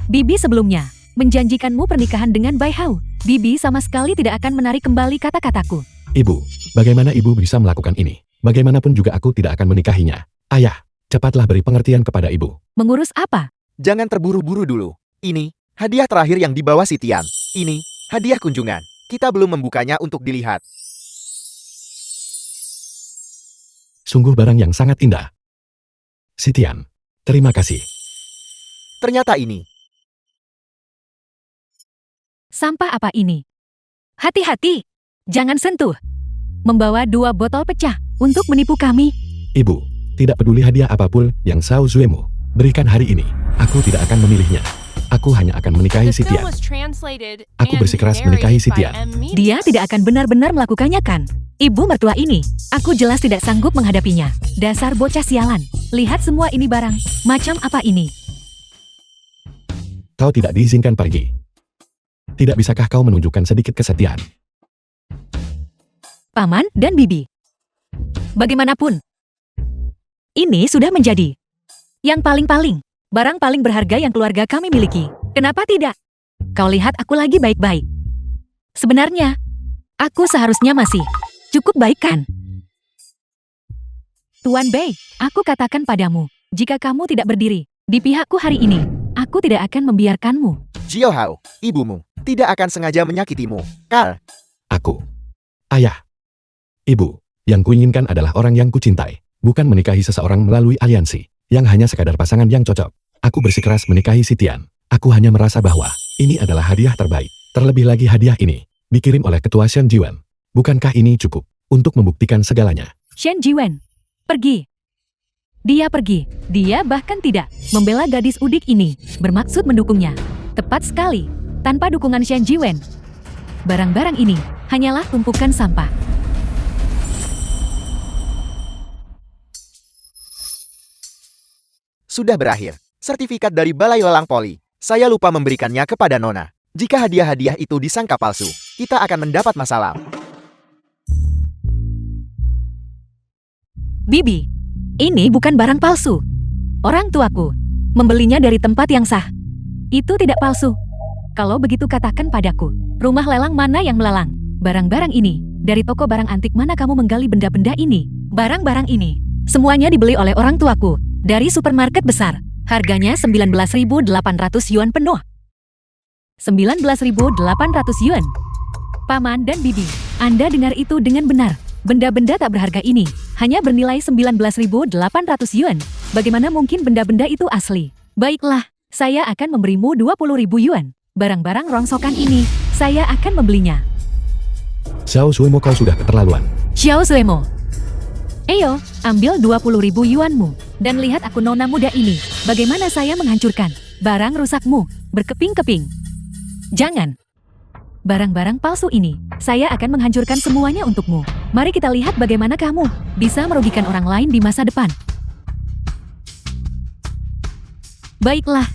Bibi sebelumnya menjanjikanmu pernikahan dengan Bai Hao. Bibi sama sekali tidak akan menarik kembali kata-kataku. Ibu, bagaimana ibu bisa melakukan ini? Bagaimanapun juga aku tidak akan menikahinya. Ayah, cepatlah beri pengertian kepada ibu. Mengurus apa? Jangan terburu-buru dulu. Ini hadiah terakhir yang dibawa Sitian. Ini hadiah kunjungan. Kita belum membukanya untuk dilihat. Sungguh barang yang sangat indah. Sitian, terima kasih. Ternyata ini. Sampah apa ini? Hati-hati, jangan sentuh. Membawa 2 botol pecah untuk menipu kami. Ibu, tidak peduli hadiah apapun yang Xiao Zuimu berikan hari ini, aku tidak akan memilihnya. Aku hanya akan menikahi The film Sitian. was translated Aku and bersikeras narrated menikahi by Sitian. M. Media. Dia tidak akan benar-benar melakukannya kan? Ibu mertua ini, aku jelas tidak sanggup menghadapinya. Dasar bocah sialan. Lihat semua ini barang. Macam apa ini? Kau tidak diizinkan pergi. Tidak bisakah kau menunjukkan sedikit kesetiaan? Paman dan Bibi. Bagaimanapun, ini sudah menjadi yang paling-paling, barang paling berharga yang keluarga kami miliki. Kenapa tidak? Kau lihat aku lagi baik-baik. Sebenarnya, aku seharusnya masih cukup baik kan? Tuan Bei, aku katakan padamu, jika kamu tidak berdiri di pihakku hari ini, aku tidak akan membiarkanmu. Jiao Hao, ibumu, tidak akan sengaja menyakitimu. Kal, Aku, ayah, ibu, yang kuinginkan adalah orang yang kucintai, bukan menikahi seseorang melalui aliansi, yang hanya sekadar pasangan yang cocok. Aku bersikeras menikahi Sitian. Aku hanya merasa bahwa ini adalah hadiah terbaik. Terlebih lagi hadiah ini dikirim oleh Ketua Shen Jiwen. Bukankah ini cukup? untuk membuktikan segalanya. Shen Jiwen. Pergi. Dia pergi. Dia bahkan tidak membela gadis udik ini. Bermaksud mendukungnya. Tepat sekali. Tanpa dukungan Shen Jiwen, barang-barang ini hanyalah tumpukan sampah. Sudah berakhir. Sertifikat dari Balai Lelang Poli. Saya lupa memberikannya kepada Nona. Jika hadiah-hadiah itu disangka palsu, kita akan mendapat masalah. Bibi, ini bukan barang palsu. Orang tuaku membelinya dari tempat yang sah. Itu tidak palsu. Kalau begitu katakan padaku, rumah lelang mana yang melelang? Barang-barang ini, dari toko barang antik mana kamu menggali benda-benda ini? Barang-barang ini, semuanya dibeli oleh orang tuaku, dari supermarket besar. Harganya 19.800 yuan penuh. 19.800 yuan. Paman dan Bibi, Anda dengar itu dengan benar. Benda-benda tak berharga ini hanya bernilai 19.800 yuan. Bagaimana mungkin benda-benda itu asli? Baiklah, saya akan memberimu 20.000 yuan. Barang-barang rongsokan ini, saya akan membelinya. Xiao Suemo, kau sudah keterlaluan. Xiao Suemo. Ayo, ambil 20.000 yuanmu. Dan lihat aku nona muda ini, bagaimana saya menghancurkan barang rusakmu, berkeping-keping. Jangan. Barang-barang palsu ini, saya akan menghancurkan semuanya untukmu. Mari kita lihat bagaimana kamu bisa merugikan orang lain di masa depan. Baiklah.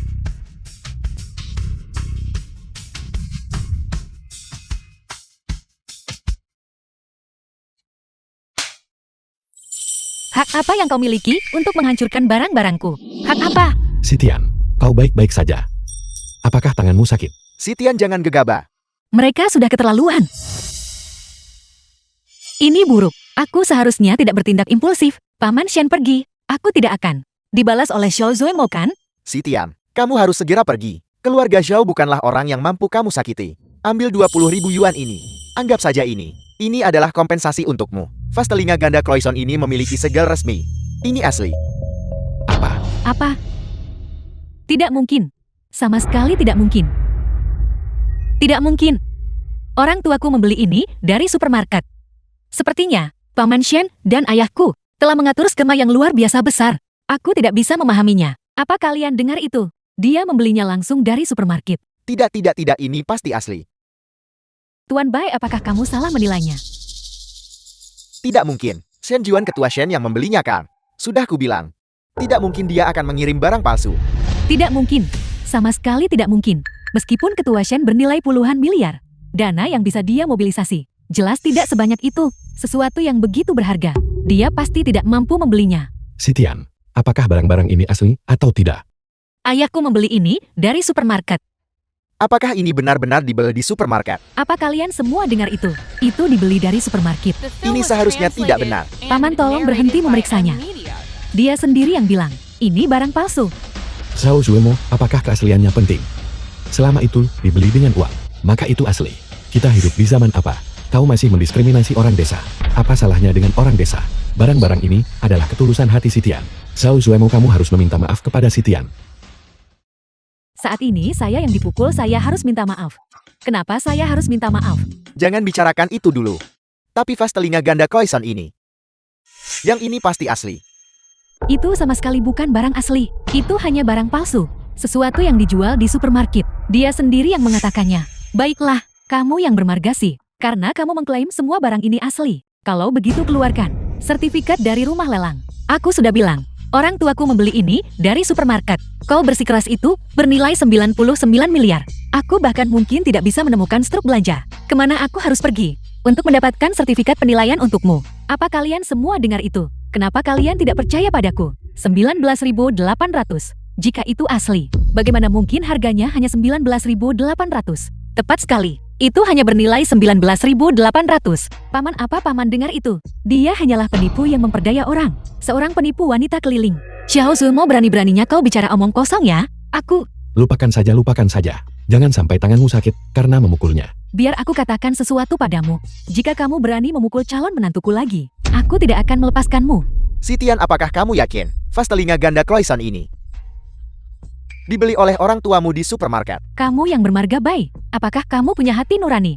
Hak apa yang kau miliki untuk menghancurkan barang-barangku? Hak apa? Sitian, kau baik-baik saja. Apakah tanganmu sakit? Sitian, jangan gegabah. Mereka sudah keterlaluan. Ini buruk. Aku seharusnya tidak bertindak impulsif. Paman Shen pergi. Aku tidak akan dibalas oleh Xiao Zuemo, kan? Sitian, kamu harus segera pergi. Keluarga Xiao bukanlah orang yang mampu kamu sakiti. Ambil 20.000 yuan ini. Anggap saja ini. Ini adalah kompensasi untukmu. Vas telinga ganda Cloison ini memiliki segel resmi. Ini asli. Apa? Apa? Tidak mungkin. Sama sekali tidak mungkin. Tidak mungkin. Orang tuaku membeli ini dari supermarket. Sepertinya, Paman Shen dan ayahku telah mengatur skema yang luar biasa besar. Aku tidak bisa memahaminya. Apa kalian dengar itu? Dia membelinya langsung dari supermarket. Tidak, ini pasti asli. Tuan Bai, apakah kamu salah menilainya? Tidak mungkin. Shen Juan ketua Shen yang membelinya, Kang. Sudah kubilang. Tidak mungkin dia akan mengirim barang palsu. Tidak mungkin. Sama sekali tidak mungkin. Meskipun ketua Shen bernilai puluhan miliar, dana yang bisa dia mobilisasi jelas tidak sebanyak itu. Sesuatu yang begitu berharga, dia pasti tidak mampu membelinya. Sitian, apakah barang-barang ini asli atau tidak? Ayahku membeli ini dari supermarket. Apakah ini benar-benar dibeli di supermarket? Apa kalian semua dengar itu? Itu dibeli dari supermarket. The film Ini was seharusnya tidak translated benar. and Paman, tolong berhenti narrated by memeriksanya. M-Media. Dia sendiri yang bilang, ini barang palsu. Xiao Zuemo, apakah keasliannya penting? Selama itu dibeli dengan uang, maka itu asli. Kita hidup di zaman apa? Kau masih mendiskriminasi orang desa. Apa salahnya dengan orang desa? Barang-barang ini adalah ketulusan hati Sitian. Xiao Zuemo, kamu harus meminta maaf kepada Sitian. Saat ini saya yang dipukul, saya harus minta maaf. Kenapa saya harus minta maaf? Jangan bicarakan itu dulu. Tapi vas telinga ganda Cloison ini. Yang ini pasti asli. Itu sama sekali bukan barang asli. Itu hanya barang palsu. Sesuatu yang dijual di supermarket. Dia sendiri yang mengatakannya. Baiklah, kamu yang bermargasi. Karena kamu mengklaim semua barang ini asli. Kalau begitu keluarkan sertifikat dari rumah lelang. Aku sudah bilang, orang tuaku membeli ini dari supermarket. Kau bersikeras itu bernilai 99 miliar. Aku bahkan mungkin tidak bisa menemukan struk belanja. Kemana aku harus pergi untuk mendapatkan sertifikat penilaian untukmu? Apa kalian semua dengar itu? Kenapa kalian tidak percaya padaku? 19.800. Jika itu asli, bagaimana mungkin harganya hanya 19.800? Tepat sekali. Itu hanya bernilai 19.800. Paman, apa paman dengar itu? Dia hanyalah penipu yang memperdaya orang. Seorang penipu wanita keliling. Xiao Zuemo, berani-beraninya kau bicara omong kosong ya? Aku... Lupakan saja, lupakan saja. Jangan sampai tanganmu sakit karena memukulnya. Biar aku katakan sesuatu padamu. Jika kamu berani memukul calon menantuku lagi, aku tidak akan melepaskanmu. Sitian, apakah kamu yakin vas telinga ganda Cloison ini dibeli oleh orang tuamu di supermarket? Kamu yang bermarga baik. Apakah kamu punya hati nurani?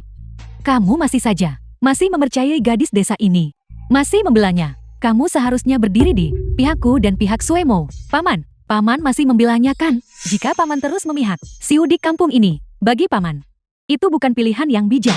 Kamu masih saja Masih mempercayai gadis desa ini. Masih membelanya. Kamu seharusnya berdiri di pihakku dan pihak Suemo. Paman masih membelanya kan? Jika paman terus memihak si udik kampung ini, bagi paman, itu bukan pilihan yang bijak.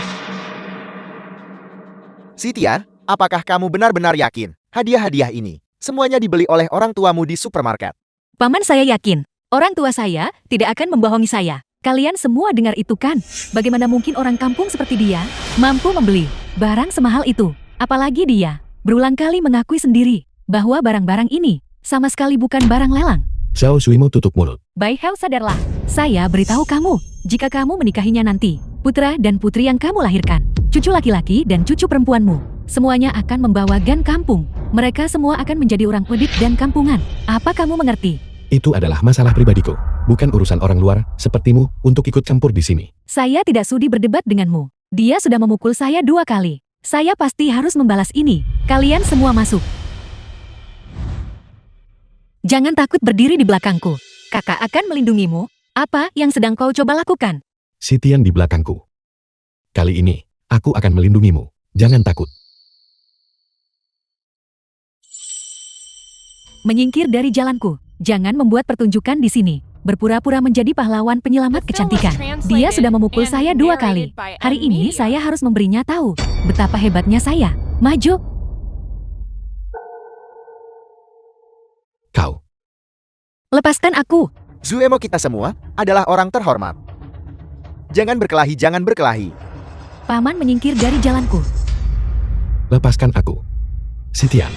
Sitian, apakah kamu benar-benar yakin hadiah-hadiah ini semuanya dibeli oleh orang tuamu di supermarket? Paman, saya yakin, orang tua saya tidak akan membohongi saya. Kalian semua dengar itu kan? Bagaimana mungkin orang kampung seperti dia mampu membeli barang semahal itu? Apalagi dia berulang kali mengakui sendiri bahwa barang-barang ini sama sekali bukan barang lelang. Xiao Suimo tutup mulut. Baik, Hao, sadarlah. Saya beritahu kamu, jika kamu menikahinya nanti, putra dan putri yang kamu lahirkan, cucu laki-laki dan cucu perempuanmu, semuanya akan membawa gan kampung. Mereka semua akan menjadi orang udik dan kampungan. Apa kamu mengerti? Itu adalah masalah pribadiku, bukan urusan orang luar sepertimu untuk ikut campur di sini. Saya tidak sudi berdebat denganmu. Dia sudah memukul saya 2 kali. Saya pasti harus membalas ini. Kalian semua masuk. Jangan takut berdiri di belakangku. Kakak akan melindungimu. Apa yang sedang kau coba lakukan? Sitian di belakangku. Kali ini, aku akan melindungimu. Jangan takut. Menyingkir dari jalanku. Jangan membuat pertunjukan di sini. Berpura-pura menjadi pahlawan penyelamat kecantikan. Dia sudah memukul saya 2 kali. Hari ini saya harus memberinya tahu betapa hebatnya saya. Maju. Kau. Lepaskan aku. Zuemo, kita semua adalah orang terhormat. Jangan berkelahi. Paman menyingkir dari jalanku. Lepaskan aku. Sitian.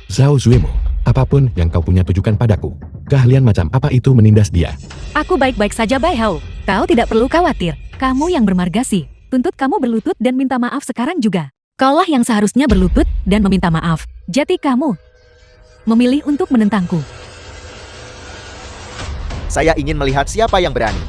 Zhao Zuemo, apapun yang kau punya tujukan padaku. Keahlian macam apa itu menindas dia? Aku baik-baik saja, Bai Hao. Kau tidak perlu khawatir. Kamu yang bermargasi. Tuntut kamu berlutut dan minta maaf sekarang juga. Kaulah yang seharusnya berlutut dan meminta maaf. Jadi kamu memilih untuk menentangku. Saya ingin melihat siapa yang berani.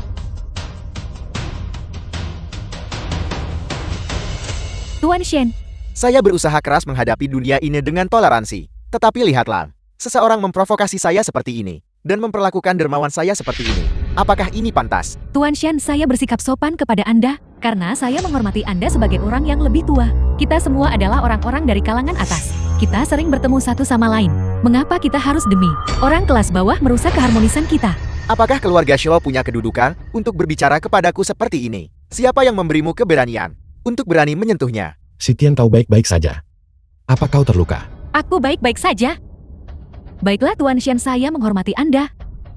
Tuan Shen, Saya berusaha keras menghadapi dunia ini dengan toleransi. Tetapi lihatlah, seseorang memprovokasi saya seperti ini dan memperlakukan dermawan saya seperti ini. Apakah ini pantas? Tuan Shen, saya bersikap sopan kepada Anda karena saya menghormati Anda sebagai orang yang lebih tua. Kita semua adalah orang-orang dari kalangan atas. Kita sering bertemu satu sama lain. Mengapa kita harus demi orang kelas bawah merusak keharmonisan kita? Apakah keluarga Shaw punya kedudukan untuk berbicara kepadaku seperti ini? Siapa yang memberimu keberanian untuk berani menyentuhnya? Sitian, kau baik-baik saja. Apa kau terluka? Aku baik-baik saja. Baiklah Tuan Shen, saya menghormati Anda.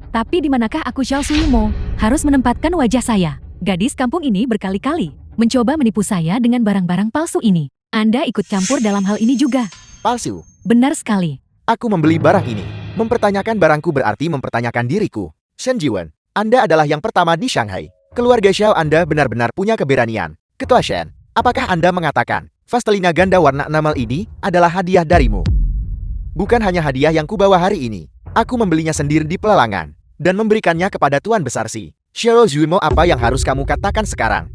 Tapi di manakah aku, Xiao Suimo, harus menempatkan wajah saya? Gadis kampung ini berkali-kali mencoba menipu saya dengan barang-barang palsu ini. Anda ikut campur dalam hal ini juga. Palsu. Benar sekali. Aku membeli barang ini. Mempertanyakan barangku berarti mempertanyakan diriku. Shen Jiwen, Anda adalah yang pertama di Shanghai. Keluarga Xiao Anda benar-benar punya keberanian. Ketua Shen, apakah Anda mengatakan Vastelina ganda warna enamel ini adalah hadiah darimu? Bukan hanya hadiah yang kubawa hari ini. Aku membelinya sendiri di pelelangan dan memberikannya kepada Tuan Besar Si. Xiao Zuimo, apa yang harus kamu katakan sekarang?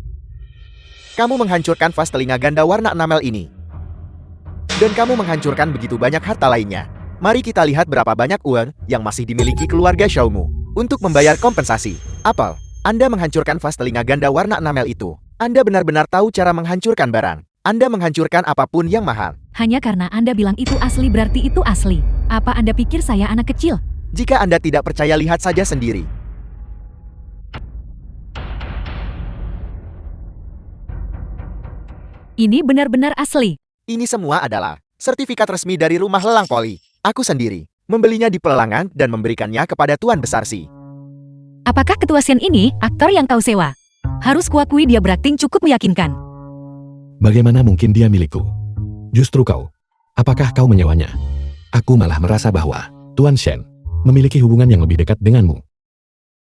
Kamu menghancurkan Vastelina ganda warna enamel ini. Dan kamu menghancurkan begitu banyak harta lainnya. Mari kita lihat berapa banyak uang yang masih dimiliki keluarga Xiaomu untuk membayar kompensasi. Apel, Anda menghancurkan Vastelina ganda warna enamel itu. Anda benar-benar tahu cara menghancurkan barang. Anda menghancurkan apapun yang mahal. Hanya karena Anda bilang itu asli berarti itu asli. Apa Anda pikir saya anak kecil? Jika Anda tidak percaya, lihat saja sendiri. Ini benar-benar asli. Ini semua adalah sertifikat resmi dari rumah lelang poli. Aku sendiri membelinya di pelelangan dan memberikannya kepada Tuan Besar Si. Apakah Ketua Shen ini aktor yang kau sewa? Harus kuakui dia berakting cukup meyakinkan. Bagaimana mungkin dia milikku? Justru kau. Apakah kau menyewanya? Aku malah merasa bahwa Tuan Shen memiliki hubungan yang lebih dekat denganmu.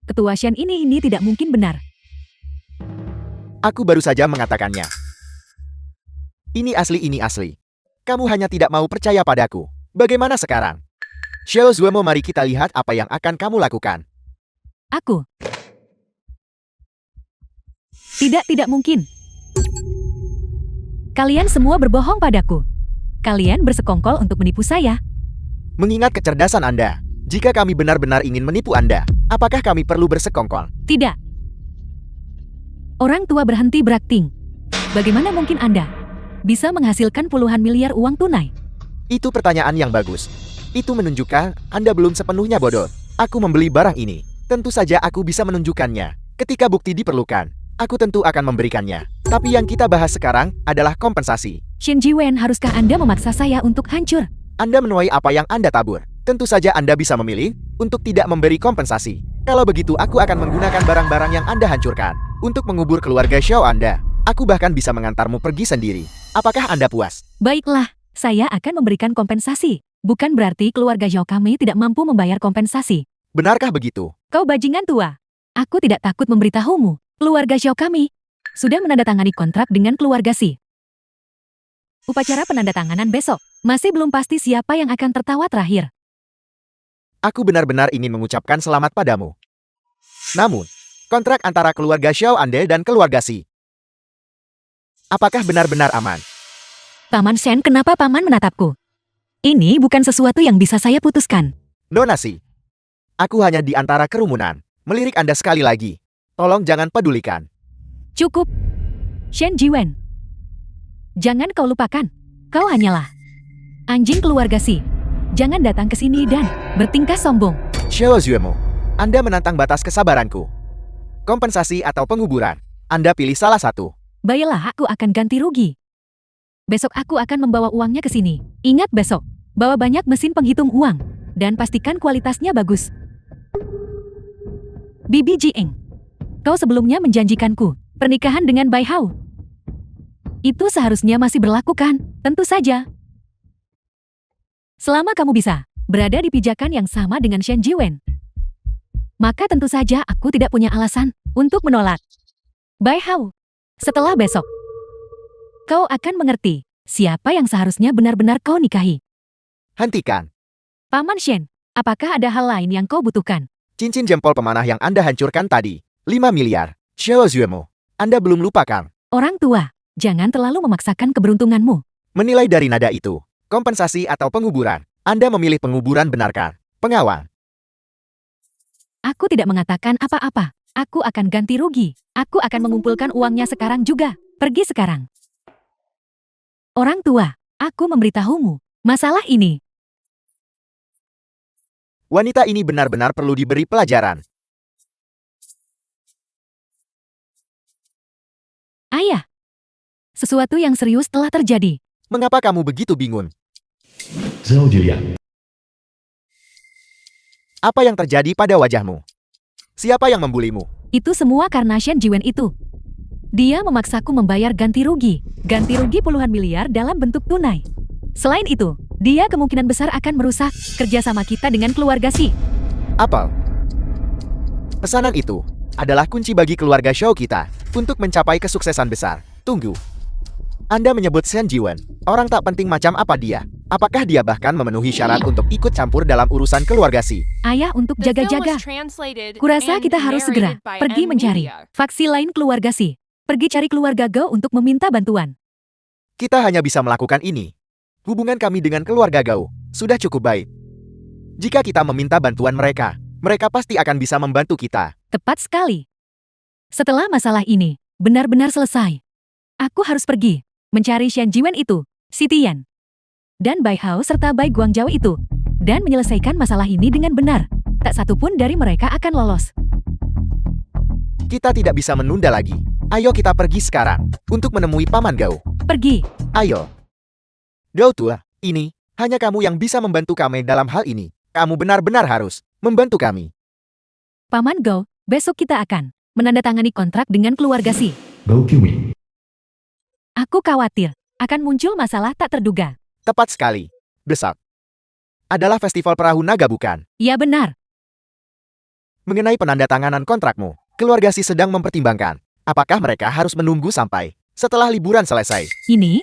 Ketua Shen ini tidak mungkin benar. Aku baru saja mengatakannya. Ini asli. Kamu hanya tidak mau percaya padaku. Bagaimana sekarang? Xiao Zuemo, mari kita lihat apa yang akan kamu lakukan. Aku. Tidak mungkin. Kalian semua berbohong padaku. Kalian bersekongkol untuk menipu saya. Mengingat kecerdasan Anda, jika kami benar-benar ingin menipu Anda, apakah kami perlu bersekongkol? Tidak. Orang tua berhenti berakting. Bagaimana mungkin Anda bisa menghasilkan puluhan miliar uang tunai. Itu pertanyaan yang bagus. Itu menunjukkan Anda belum sepenuhnya bodoh. Aku membeli barang ini. Tentu saja aku bisa menunjukkannya. Ketika bukti diperlukan, aku tentu akan memberikannya. Tapi yang kita bahas sekarang adalah kompensasi. Shen Jiwen, haruskah Anda memaksa saya untuk hancur? Anda menuai apa yang Anda tabur. Tentu saja Anda bisa memilih untuk tidak memberi kompensasi. Kalau begitu aku akan menggunakan barang-barang yang Anda hancurkan untuk mengubur keluarga Xiao Anda. Aku bahkan bisa mengantarmu pergi sendiri. Apakah Anda puas? Baiklah, saya akan memberikan kompensasi. Bukan berarti keluarga Zhao kami tidak mampu membayar kompensasi. Benarkah begitu? Kau bajingan tua. Aku tidak takut memberitahumu. Keluarga Zhao kami sudah menandatangani kontrak dengan keluarga Si. Upacara penandatanganan besok. Masih belum pasti siapa yang akan tertawa terakhir. Aku benar-benar ingin mengucapkan selamat padamu. Namun, kontrak antara keluarga Xiao Ande dan keluarga Si. Apakah benar-benar aman? Paman Shen, kenapa paman menatapku? Ini bukan sesuatu yang bisa saya putuskan. Nona Si. Aku hanya di antara kerumunan. Melirik Anda sekali lagi. Tolong jangan pedulikan. Cukup. Shen Jiwen. Jangan kau lupakan. Kau hanyalah anjing keluarga Si. Jangan datang ke sini dan bertingkah sombong. Xiao Zuemo, Anda menantang batas kesabaranku. Kompensasi atau penguburan? Anda pilih salah satu. Baiklah, aku akan ganti rugi. Besok aku akan membawa uangnya ke sini. Ingat besok, bawa banyak mesin penghitung uang. Dan pastikan kualitasnya bagus. Bibi Jieng, kau sebelumnya menjanjikanku pernikahan dengan Bai Hao. Itu seharusnya masih berlaku kan? Tentu saja. Selama kamu bisa berada di pijakan yang sama dengan Shen Jiwen, maka tentu saja aku tidak punya alasan untuk menolak. Bai Hao, setelah besok, kau akan mengerti siapa yang seharusnya benar-benar kau nikahi. Hentikan. Paman Shen, apakah ada hal lain yang kau butuhkan? Cincin jempol pemanah yang Anda hancurkan tadi. 5 miliar. Xiao Zuemo, Anda belum lupakan. Orang tua, jangan terlalu memaksakan keberuntunganmu. Menilai dari nada itu, kompensasi atau penguburan, Anda memilih penguburan, benarkah? Pengawal. Aku tidak mengatakan apa-apa. Aku akan ganti rugi. Aku akan mengumpulkan uangnya sekarang juga. Pergi sekarang. Orang tua, aku memberitahumu. Masalah ini. Wanita ini benar-benar perlu diberi pelajaran. Ayah, sesuatu yang serius telah terjadi. Mengapa kamu begitu bingung? Zhao Jilian. Apa yang terjadi pada wajahmu? Siapa yang membulimu? Itu semua karena Shen Jiwen itu. Dia memaksaku membayar ganti rugi. Ganti rugi puluhan miliar dalam bentuk tunai. Selain itu, dia kemungkinan besar akan merusak kerjasama kita dengan keluarga Si. Apel. Pesanan itu adalah kunci bagi keluarga Xiao kita untuk mencapai kesuksesan besar. Tunggu. Anda menyebut Shen Jiwen, orang tak penting macam apa dia? Apakah dia bahkan memenuhi syarat untuk ikut campur dalam urusan keluarga Si? Ayah, untuk The film jaga-jaga. was translated Kurasa and kita harus segera narrated by pergi M mencari Media. faksi lain keluarga Si. Pergi cari keluarga Gao untuk meminta bantuan. Kita hanya bisa melakukan ini. Hubungan kami dengan keluarga Gao sudah cukup baik. Jika kita meminta bantuan mereka, mereka pasti akan bisa membantu kita. Tepat sekali. Setelah masalah ini benar-benar selesai, aku harus pergi mencari Shen Jiwen itu, Si Tian, dan Bai Hao serta Bai Guangzhou itu, dan menyelesaikan masalah ini dengan benar. Tak satu pun dari mereka akan lolos. Kita tidak bisa menunda lagi. Ayo kita pergi sekarang untuk menemui Paman Gao. Pergi. Ayo. Gao tua, ini hanya kamu yang bisa membantu kami dalam hal ini. Kamu benar-benar harus membantu kami. Paman Gao, besok kita akan menandatangani kontrak dengan keluarga Si. Bau Kiwi. Aku khawatir akan muncul masalah tak terduga. Tepat sekali. Besok adalah festival perahu naga, bukan? Ya benar. Mengenai penandatanganan kontrakmu, keluarga Si sedang mempertimbangkan apakah mereka harus menunggu sampai setelah liburan selesai. Ini,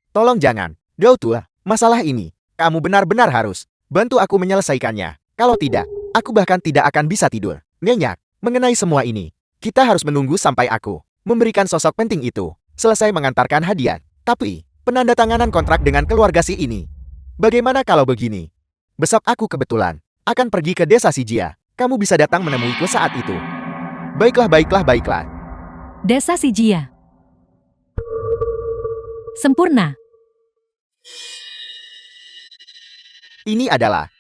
Tolong jangan. Gao tua, masalah ini kamu benar-benar harus bantu aku menyelesaikannya. Kalau tidak, aku bahkan tidak akan bisa tidur. Nyenyak. Mengenai semua ini, kita harus menunggu sampai aku memberikan sosok penting itu selesai mengantarkan hadiah. Tapi, penandatanganan kontrak dengan keluarga Si ini. Bagaimana kalau begini? Besok aku kebetulan akan pergi ke desa Sijia. Kamu bisa datang menemuiku saat itu. Baiklah. Desa Sijia. Sempurna. Ini adalah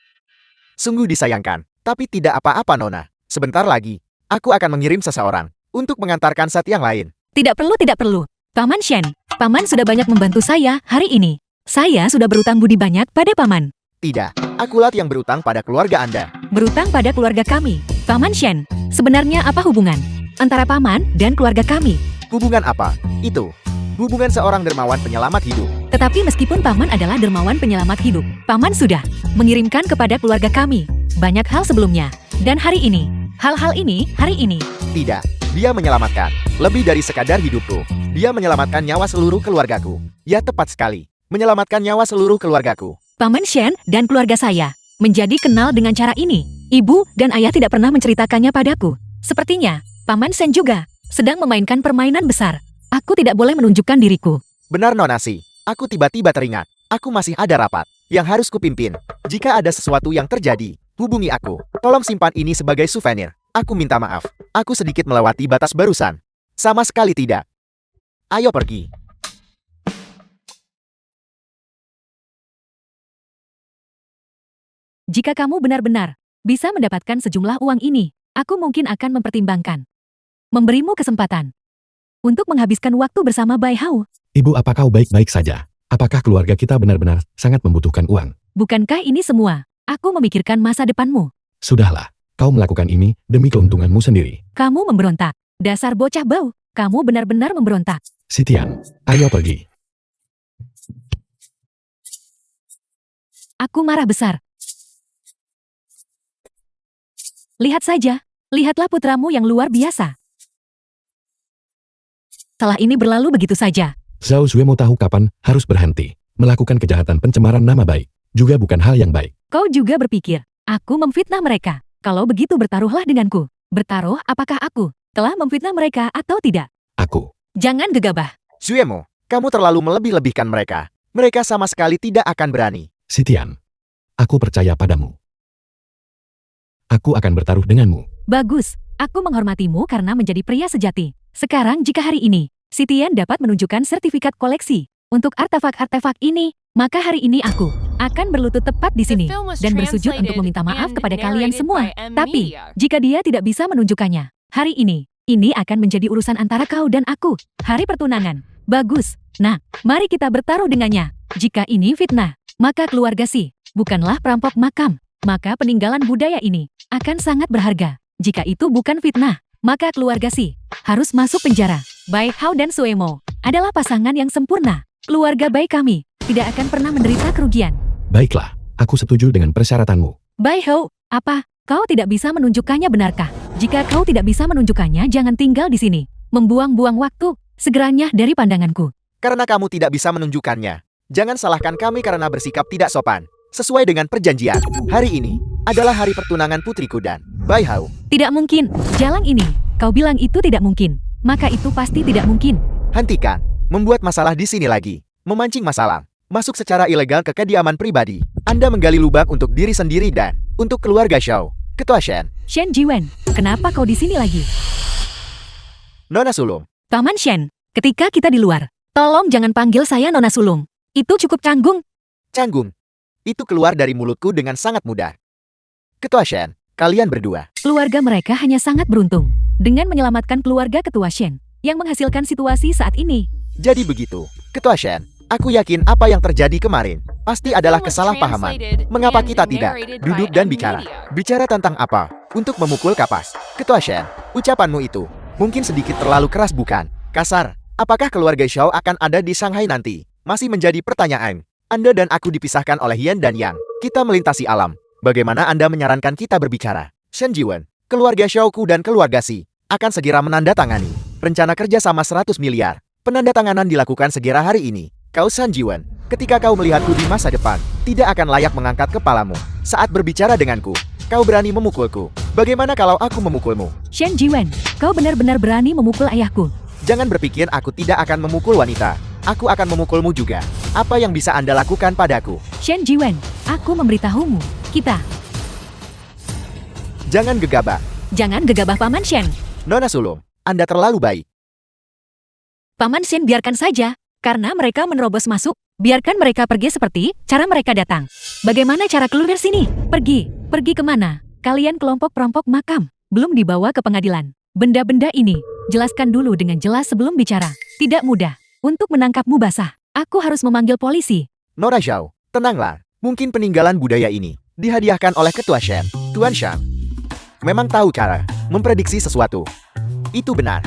sungguh disayangkan, tapi tidak apa-apa Nona. Sebentar lagi, aku akan mengirim seseorang untuk mengantarkan set yang lain. Tidak perlu, tidak perlu. Paman Shen, Paman sudah banyak membantu saya hari ini. Saya sudah berutang budi banyak pada Paman. Tidak, akulah yang berutang pada keluarga Anda. Berutang pada keluarga kami. Paman Shen, sebenarnya apa hubungan antara Paman dan keluarga kami? Hubungan apa? Itu hubungan seorang dermawan penyelamat hidup. Tetapi meskipun Paman adalah dermawan penyelamat hidup, Paman sudah mengirimkan kepada keluarga kami banyak hal sebelumnya. Dan hari ini, hal-hal ini, hari ini. Tidak, dia menyelamatkan lebih dari sekadar hidupku. Dia menyelamatkan nyawa seluruh keluargaku. Ya tepat sekali, menyelamatkan nyawa seluruh keluargaku. Paman Shen dan keluarga saya menjadi kenal dengan cara ini. Ibu dan ayah tidak pernah menceritakannya padaku. Sepertinya, Paman Shen juga sedang memainkan permainan besar. Aku tidak boleh menunjukkan diriku. Benar Nonasi, aku tiba-tiba teringat. Aku masih ada rapat yang harus kupimpin. Jika ada sesuatu yang terjadi, hubungi aku. Tolong simpan ini sebagai souvenir. Aku minta maaf. Aku sedikit melewati batas barusan. Sama sekali tidak. Ayo pergi. Jika kamu benar-benar bisa mendapatkan sejumlah uang ini, aku mungkin akan mempertimbangkan memberimu kesempatan untuk menghabiskan waktu bersama Bai Hao. Ibu, apa kau baik-baik saja? Apakah keluarga kita benar-benar sangat membutuhkan uang? Bukankah ini semua? Aku memikirkan masa depanmu. Sudahlah, kau melakukan ini demi keuntunganmu sendiri. Kamu memberontak. Dasar bocah bau. Kamu benar-benar memberontak. Sitian, ayo pergi. Aku marah besar. Lihat saja. Lihatlah putramu yang luar biasa. Setelah ini berlalu begitu saja. Zhao Zuemo tahu kapan harus berhenti. Melakukan kejahatan pencemaran nama baik juga bukan hal yang baik. Kau juga berpikir, aku memfitnah mereka. Kalau begitu bertaruhlah denganku. Bertaruh apakah aku telah memfitnah mereka atau tidak? Aku. Jangan gegabah. Zuemo, kamu terlalu melebih-lebihkan mereka. Mereka sama sekali tidak akan berani. Sitian, aku percaya padamu. Aku akan bertaruh denganmu. Bagus, aku menghormatimu karena menjadi pria sejati. Sekarang jika hari ini, Sitian dapat menunjukkan sertifikat koleksi untuk artefak-artefak ini, maka hari ini aku akan berlutut tepat di sini dan bersujud untuk meminta maaf kepada kalian semua. Tapi, jika dia tidak bisa menunjukkannya, hari ini akan menjadi urusan antara kau dan aku. Hari pertunangan. Bagus. Nah, mari kita bertaruh dengannya. Jika ini fitnah, maka keluarga Si bukanlah perampok makam. Maka peninggalan budaya ini akan sangat berharga. Jika itu bukan fitnah, maka keluarga Si harus masuk penjara. Bai Hao dan Suemo adalah pasangan yang sempurna. Keluarga baik kami tidak akan pernah menderita kerugian. Baiklah, aku setuju dengan persyaratanmu. Bai Hao, apa? Kau tidak bisa menunjukkannya benarkah? Jika kau tidak bisa menunjukkannya, jangan tinggal di sini. Membuang-buang waktu, segeranya dari pandanganku. Karena kamu tidak bisa menunjukkannya. Jangan salahkan kami karena bersikap tidak sopan. Sesuai dengan perjanjian, hari ini adalah hari pertunangan putriku dan Bai Hao. Tidak mungkin. Jalan ini, kau bilang itu tidak mungkin. Maka itu pasti tidak mungkin. Hentikan, membuat masalah di sini lagi. Memancing masalah. Masuk secara ilegal ke kediaman pribadi. Anda menggali lubang untuk diri sendiri dan untuk keluarga Shao. Ketua Shen. Shen Jiwen, kenapa kau di sini lagi? Nona Sulung. Paman Shen, ketika kita di luar, tolong jangan panggil saya Nona Sulung. Itu cukup canggung. Canggung. Itu keluar dari mulutku dengan sangat mudah. Ketua Shen, kalian berdua. Keluarga mereka hanya sangat beruntung dengan menyelamatkan keluarga Ketua Shen yang menghasilkan situasi saat ini. Jadi begitu, Ketua Shen. Aku yakin apa yang terjadi kemarin pasti adalah kesalahpahaman. Mengapa kita tidak duduk dan bicara? Bicara tentang apa? Untuk memukul kapas. Ketua Shen, ucapanmu itu mungkin sedikit terlalu keras bukan? Kasar. Apakah keluarga Shao akan ada di Shanghai nanti? Masih menjadi pertanyaan. Anda dan aku dipisahkan oleh Yan dan Yang. Kita melintasi alam. Bagaimana Anda menyarankan kita berbicara? Shen Jiwen, keluarga Shao-ku dan keluarga Si akan segera menandatangani rencana kerja sama 100 miliar. Penandatanganan dilakukan segera hari ini. Kau Shen Jiwen, ketika kau melihatku di masa depan, tidak akan layak mengangkat kepalamu. Saat berbicara denganku, kau berani memukulku. Bagaimana kalau aku memukulmu? Shen Jiwen, kau benar-benar berani memukul ayahku. Jangan berpikir aku tidak akan memukul wanita. Aku akan memukulmu juga. Apa yang bisa Anda lakukan padaku? Shen Jiwen, aku memberitahumu. Kita. Jangan gegabah. Jangan gegabah Paman Shen. Nona Sulung, Anda terlalu baik. Paman Shen biarkan saja. Karena mereka menerobos masuk, biarkan mereka pergi seperti cara mereka datang. Bagaimana cara keluar dari sini? Pergi. Pergi kemana? Kalian kelompok perampok makam. Belum dibawa ke pengadilan. Benda-benda ini, jelaskan dulu dengan jelas sebelum bicara. Tidak mudah. Untuk menangkapmu basah, aku harus memanggil polisi. Nora Zhao, tenanglah. Mungkin peninggalan budaya ini dihadiahkan oleh Ketua Shen, Tuan Shang. Memang tahu cara memprediksi sesuatu. Itu benar.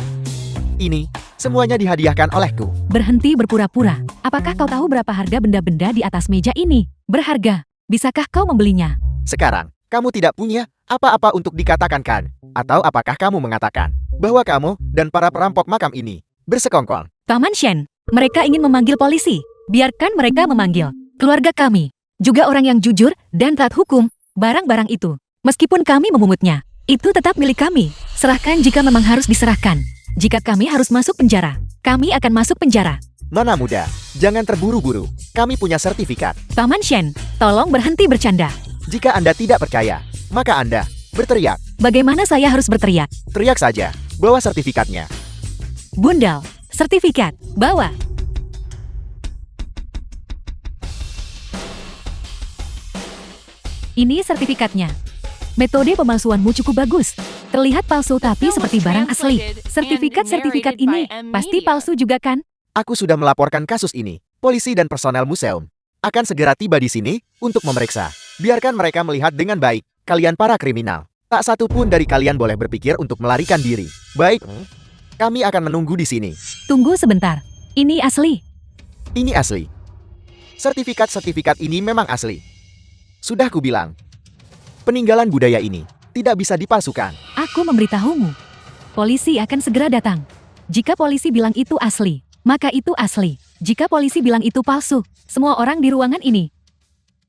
Ini semuanya dihadiahkan olehku. Berhenti berpura-pura. Apakah kau tahu berapa harga benda-benda di atas meja ini? Berharga. Bisakah kau membelinya? Sekarang, kamu tidak punya apa-apa untuk dikatakan kan? Atau apakah kamu mengatakan bahwa kamu dan para perampok makam ini bersekongkol? Paman Shen, mereka ingin memanggil polisi. Biarkan mereka memanggil. Keluarga kami, juga orang yang jujur dan taat hukum, barang-barang itu. Meskipun kami memungutnya, itu tetap milik kami. Serahkan jika memang harus diserahkan. Jika kami harus masuk penjara, kami akan masuk penjara. Nona muda, jangan terburu-buru. Kami punya sertifikat. Paman Shen, tolong berhenti bercanda. Jika Anda tidak percaya, maka Anda berteriak. Bagaimana saya harus berteriak? Teriak saja, bawa sertifikatnya. Bundal, sertifikat, bawa. Ini sertifikatnya. Metode pemalsuanmu cukup bagus. Terlihat palsu tapi seperti barang asli. Sertifikat-sertifikat ini pasti palsu juga kan? Aku sudah melaporkan kasus ini. Polisi dan personel museum akan segera tiba di sini untuk memeriksa. Biarkan mereka melihat dengan baik. Kalian para kriminal. Tak satu pun dari kalian boleh berpikir untuk melarikan diri. Baik, kami akan menunggu di sini. Tunggu sebentar. Ini asli. Ini asli. Sertifikat-sertifikat ini memang asli. Sudah kubilang, peninggalan budaya ini tidak bisa dipalsukan. Aku memberitahumu. Polisi akan segera datang. Jika polisi bilang itu asli, maka itu asli. Jika polisi bilang itu palsu, semua orang di ruangan ini,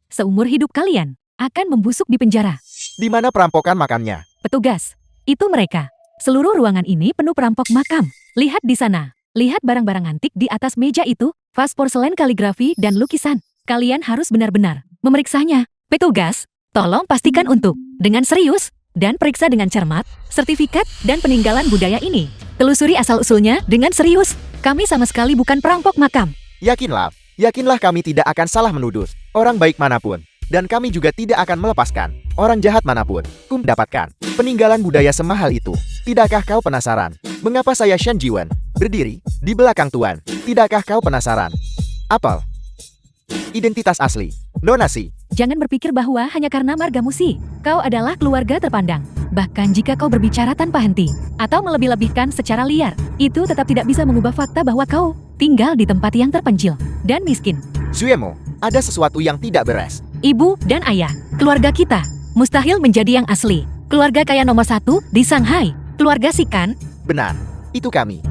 seumur hidup kalian, akan membusuk di penjara. Di mana perampokan makamnya? Petugas, itu mereka. Seluruh ruangan ini penuh perampok makam. Lihat di sana. Lihat barang-barang antik di atas meja itu, vas porselen kaligrafi dan lukisan. Kalian harus benar-benar memeriksanya. Petugas, tolong pastikan untuk, dengan serius, dan periksa dengan cermat, sertifikat dan peninggalan budaya ini. Telusuri asal-usulnya dengan serius. Kami sama sekali bukan perampok makam. Yakinlah kami tidak akan salah menuduh orang baik manapun. Dan kami juga tidak akan melepaskan orang jahat manapun. Mendapatkan peninggalan budaya semahal itu. Tidakkah kau penasaran? Mengapa saya Shen Jiwen berdiri di belakang Tuan? Tidakkah kau penasaran? Apel. Identitas asli. Donasi. Jangan berpikir bahwa hanya karena margamu sih, kau adalah keluarga terpandang. Bahkan jika kau berbicara tanpa henti, atau melebih-lebihkan secara liar, itu tetap tidak bisa mengubah fakta bahwa kau tinggal di tempat yang terpencil dan miskin. Zuemo, ada sesuatu yang tidak beres. Ibu dan ayah, keluarga kita, mustahil menjadi yang asli. Keluarga kaya nomor 1 di Shanghai. Keluarga Si kan? Benar, itu kami.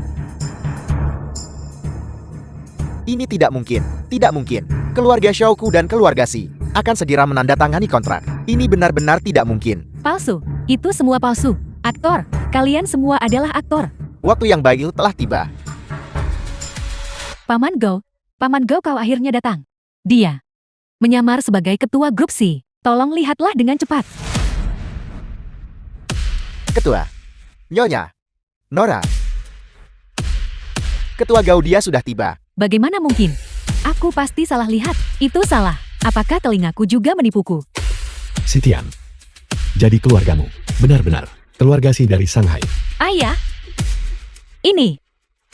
Ini tidak mungkin. Keluarga Xiaoku dan keluarga Si akan segera menandatangani kontrak. Ini benar-benar tidak mungkin. Palsu. Itu semua palsu. Aktor. Kalian semua adalah aktor. Waktu yang baik telah tiba. Paman Go kau akhirnya datang. Dia menyamar sebagai ketua grup Si. Tolong lihatlah dengan cepat. Ketua. Nyonya. Nora. Ketua Gaudia sudah tiba. Bagaimana mungkin? Aku pasti salah lihat. Itu salah. Apakah telingaku juga menipuku? Sitian. Jadi keluargamu. Benar-benar. Keluarga Si dari Shanghai. Ayah. Ini.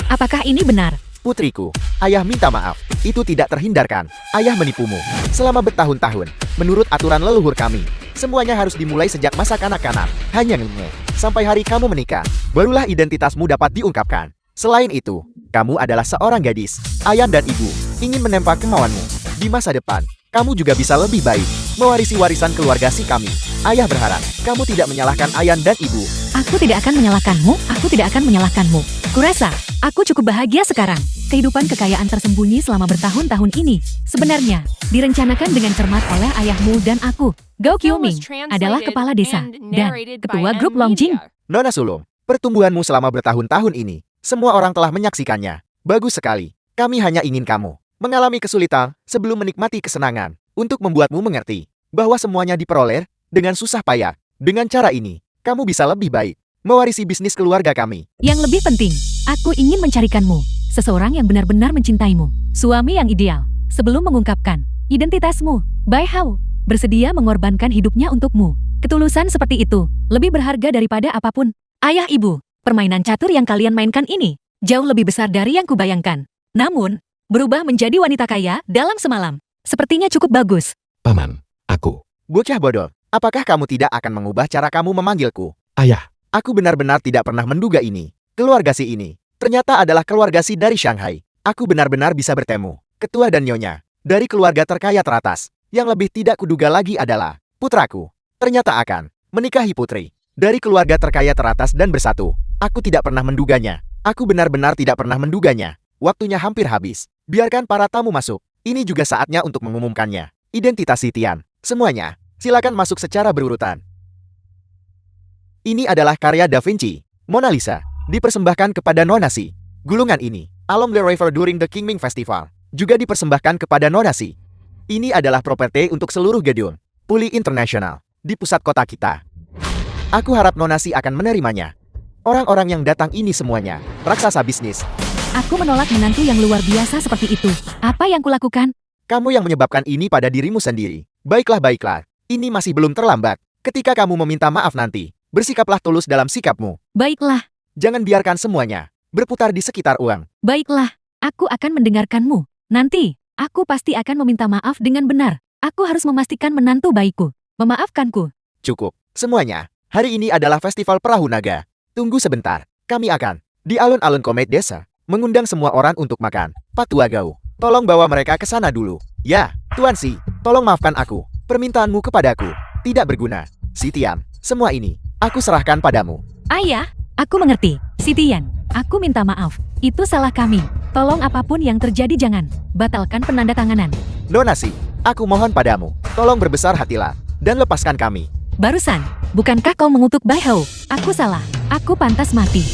Apakah ini benar? Putriku, ayah minta maaf. Itu tidak terhindarkan. Ayah menipumu. Selama bertahun-tahun, menurut aturan leluhur kami, semuanya harus dimulai sejak masa kanak-kanak. Hanya ngenge. Sampai hari kamu menikah, barulah identitasmu dapat diungkapkan. Selain itu, kamu adalah seorang gadis. Ayah dan ibu ingin menempa kemauanmu. Di masa depan, kamu juga bisa lebih baik, mewarisi warisan keluarga Si kami. Ayah berharap kamu tidak menyalahkan ayah dan ibu. Aku tidak akan menyalahkanmu. Aku tidak akan menyalahkanmu. Kurasa, aku cukup bahagia sekarang. Kehidupan kekayaan tersembunyi selama bertahun-tahun ini sebenarnya direncanakan dengan cermat oleh ayahmu dan aku. Gao Qiuming adalah kepala desa dan ketua grup Longjing. Nona Sulung, pertumbuhanmu selama bertahun-tahun ini, semua orang telah menyaksikannya. Bagus sekali. Kami hanya ingin kamu mengalami kesulitan sebelum menikmati kesenangan. Untuk membuatmu mengerti bahwa semuanya diperoleh dengan susah payah. Dengan cara ini, kamu bisa lebih baik mewarisi bisnis keluarga kami. Yang lebih penting, aku ingin mencarikanmu. seseorang yang benar-benar mencintaimu, suami yang ideal. Sebelum mengungkapkan identitasmu, Bai Hao bersedia mengorbankan hidupnya untukmu. Ketulusan seperti itu lebih berharga daripada apapun. Ayah ibu, permainan catur yang kalian mainkan ini jauh lebih besar dari yang kubayangkan. Namun, berubah menjadi wanita kaya dalam semalam sepertinya cukup bagus. Paman, aku. Bocah bodoh, apakah kamu tidak akan mengubah cara kamu memanggilku? Ayah, Aku benar-benar tidak pernah menduga ini. Keluarga si ini ternyata adalah keluarga si dari Shanghai. Aku benar-benar bisa bertemu ketua dan nyonya dari keluarga terkaya teratas. Yang lebih tidak kuduga lagi adalah putraku ternyata akan menikahi putri dari keluarga terkaya teratas dan bersatu. Aku tidak pernah menduganya. Aku benar-benar tidak pernah menduganya. Waktunya hampir habis. Biarkan para tamu masuk. Ini juga saatnya untuk mengumumkannya. Identitas si Tian. Semuanya, silakan masuk secara berurutan. Ini adalah karya Da Vinci, Mona Lisa, dipersembahkan kepada Nona Si. Gulungan ini, Along the River during the Qingming Festival, juga dipersembahkan kepada Nona Si. Ini adalah properti untuk seluruh gedung Puli Internasional di pusat kota kita. Aku harap Nona Si akan menerimanya. Orang-orang yang datang ini semuanya raksasa bisnis. Aku menolak menantu yang luar biasa seperti itu. Apa yang kulakukan? Kamu yang menyebabkan ini pada dirimu sendiri. Baiklah. Ini masih belum terlambat. Ketika kamu meminta maaf nanti, bersikaplah tulus dalam sikapmu. Baiklah, Jangan biarkan semuanya berputar di sekitar uang. baiklah. Aku akan mendengarkanmu. Nanti, aku pasti akan meminta maaf dengan benar. Aku harus memastikan menantu baikku memaafkanku. Cukup. Semuanya. Hari ini adalah festival perahu naga. Tunggu sebentar. Kami akan di alun-alun Komet Desa mengundang semua orang untuk makan. Patua Gau, tolong bawa mereka ke sana dulu. Ya, Tuan Si, tolong maafkan aku. Permintaanmu kepadaku tidak berguna. Si Tian, semua ini aku serahkan padamu. Ayah, aku mengerti. Sitian, aku minta maaf. Itu salah kami. Tolong apapun yang terjadi jangan batalkan penandatanganan. Nona Si, aku mohon padamu, tolong berbesar hatilah dan lepaskan kami. Barusan, bukankah kau mengutuk Bai Hao? Aku salah. Aku pantas mati.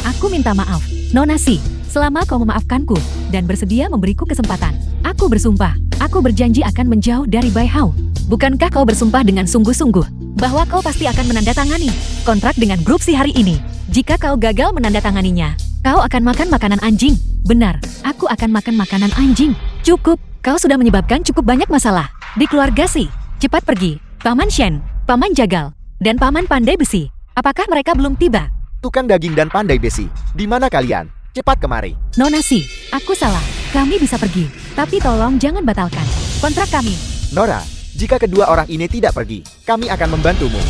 Aku minta maaf. Nona Si, selama kau memaafkanku dan bersedia memberiku kesempatan, aku bersumpah, aku berjanji akan menjauh dari Bai Hao. Bukankah kau bersumpah dengan sungguh-sungguh bahwa kau pasti akan menandatangani kontrak dengan grup si hari ini? Jika kau gagal menandatanganinya, kau akan makan makanan anjing. Benar, aku akan makan makanan anjing. Cukup, kau sudah menyebabkan cukup banyak masalah di keluarga si. Cepat pergi, Paman Shen, Paman Jagal, dan Paman Pandai Besi. Apakah mereka belum tiba? Tukang daging dan pandai besi, di mana kalian? Cepat kemari. Nona Si, aku salah. Kami bisa pergi, tapi tolong jangan batalkan kontrak kami. Nora, jika kedua orang ini tidak pergi, kami akan membantumu.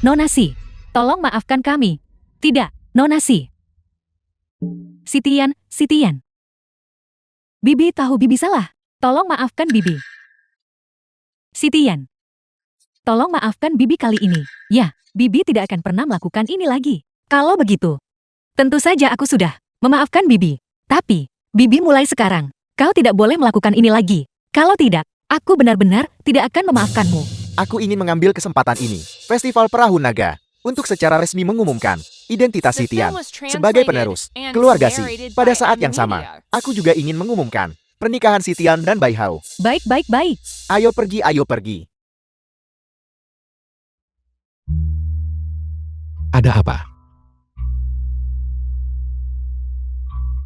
Nona Si, tolong maafkan kami. Tidak, Nona Si. Sitian. Bibi tahu Bibi salah. Tolong maafkan Bibi. Sitian. Tolong maafkan Bibi kali ini. Ya, Bibi tidak akan pernah melakukan ini lagi. Kalau begitu, tentu saja aku sudah memaafkan Bibi. Tapi, Bibi mulai sekarang, kau tidak boleh melakukan ini lagi. Kalau tidak, aku benar-benar tidak akan memaafkanmu. Aku ingin mengambil kesempatan ini, Festival Perahu Naga, untuk secara resmi mengumumkan identitas The si Tian film was sebagai translated penerus and keluarga Si. narrated Pada by saat M. yang sama, Media. aku juga ingin mengumumkan pernikahan si Tian dan Bai Hao. Baik. Ayo pergi. ada apa?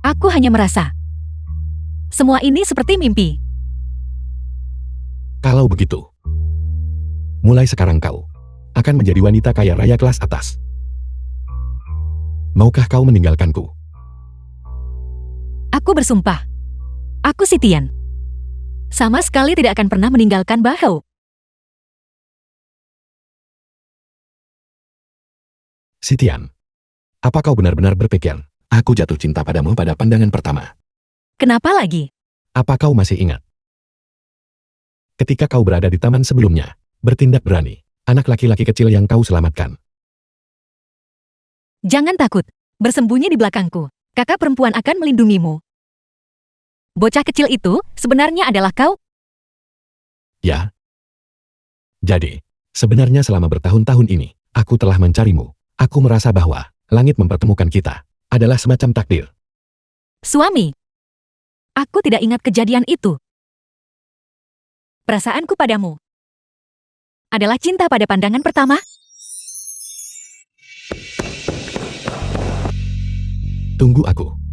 Aku hanya merasa semua ini seperti mimpi. Kalau begitu, mulai sekarang kau akan menjadi wanita kaya raya kelas atas. Maukah kau meninggalkanku? Aku bersumpah. Aku Sitian. Sama sekali tidak akan pernah meninggalkan Bai Hao. Sitian, apa kau benar-benar berpikir aku jatuh cinta padamu pada pandangan pertama? Kenapa lagi? Apa kau masih ingat? Ketika kau berada di taman sebelumnya, bertindak berani, anak laki-laki kecil yang kau selamatkan. Jangan takut. Bersembunyi di belakangku. Kakak perempuan akan melindungimu. Bocah kecil itu sebenarnya adalah kau? Ya. Jadi, sebenarnya selama bertahun-tahun ini, aku telah mencarimu. Aku merasa bahwa langit mempertemukan kita adalah semacam takdir. Suami. Aku tidak ingat kejadian itu. Perasaanku padamu adalah cinta pada pandangan pertama. Tunggu aku.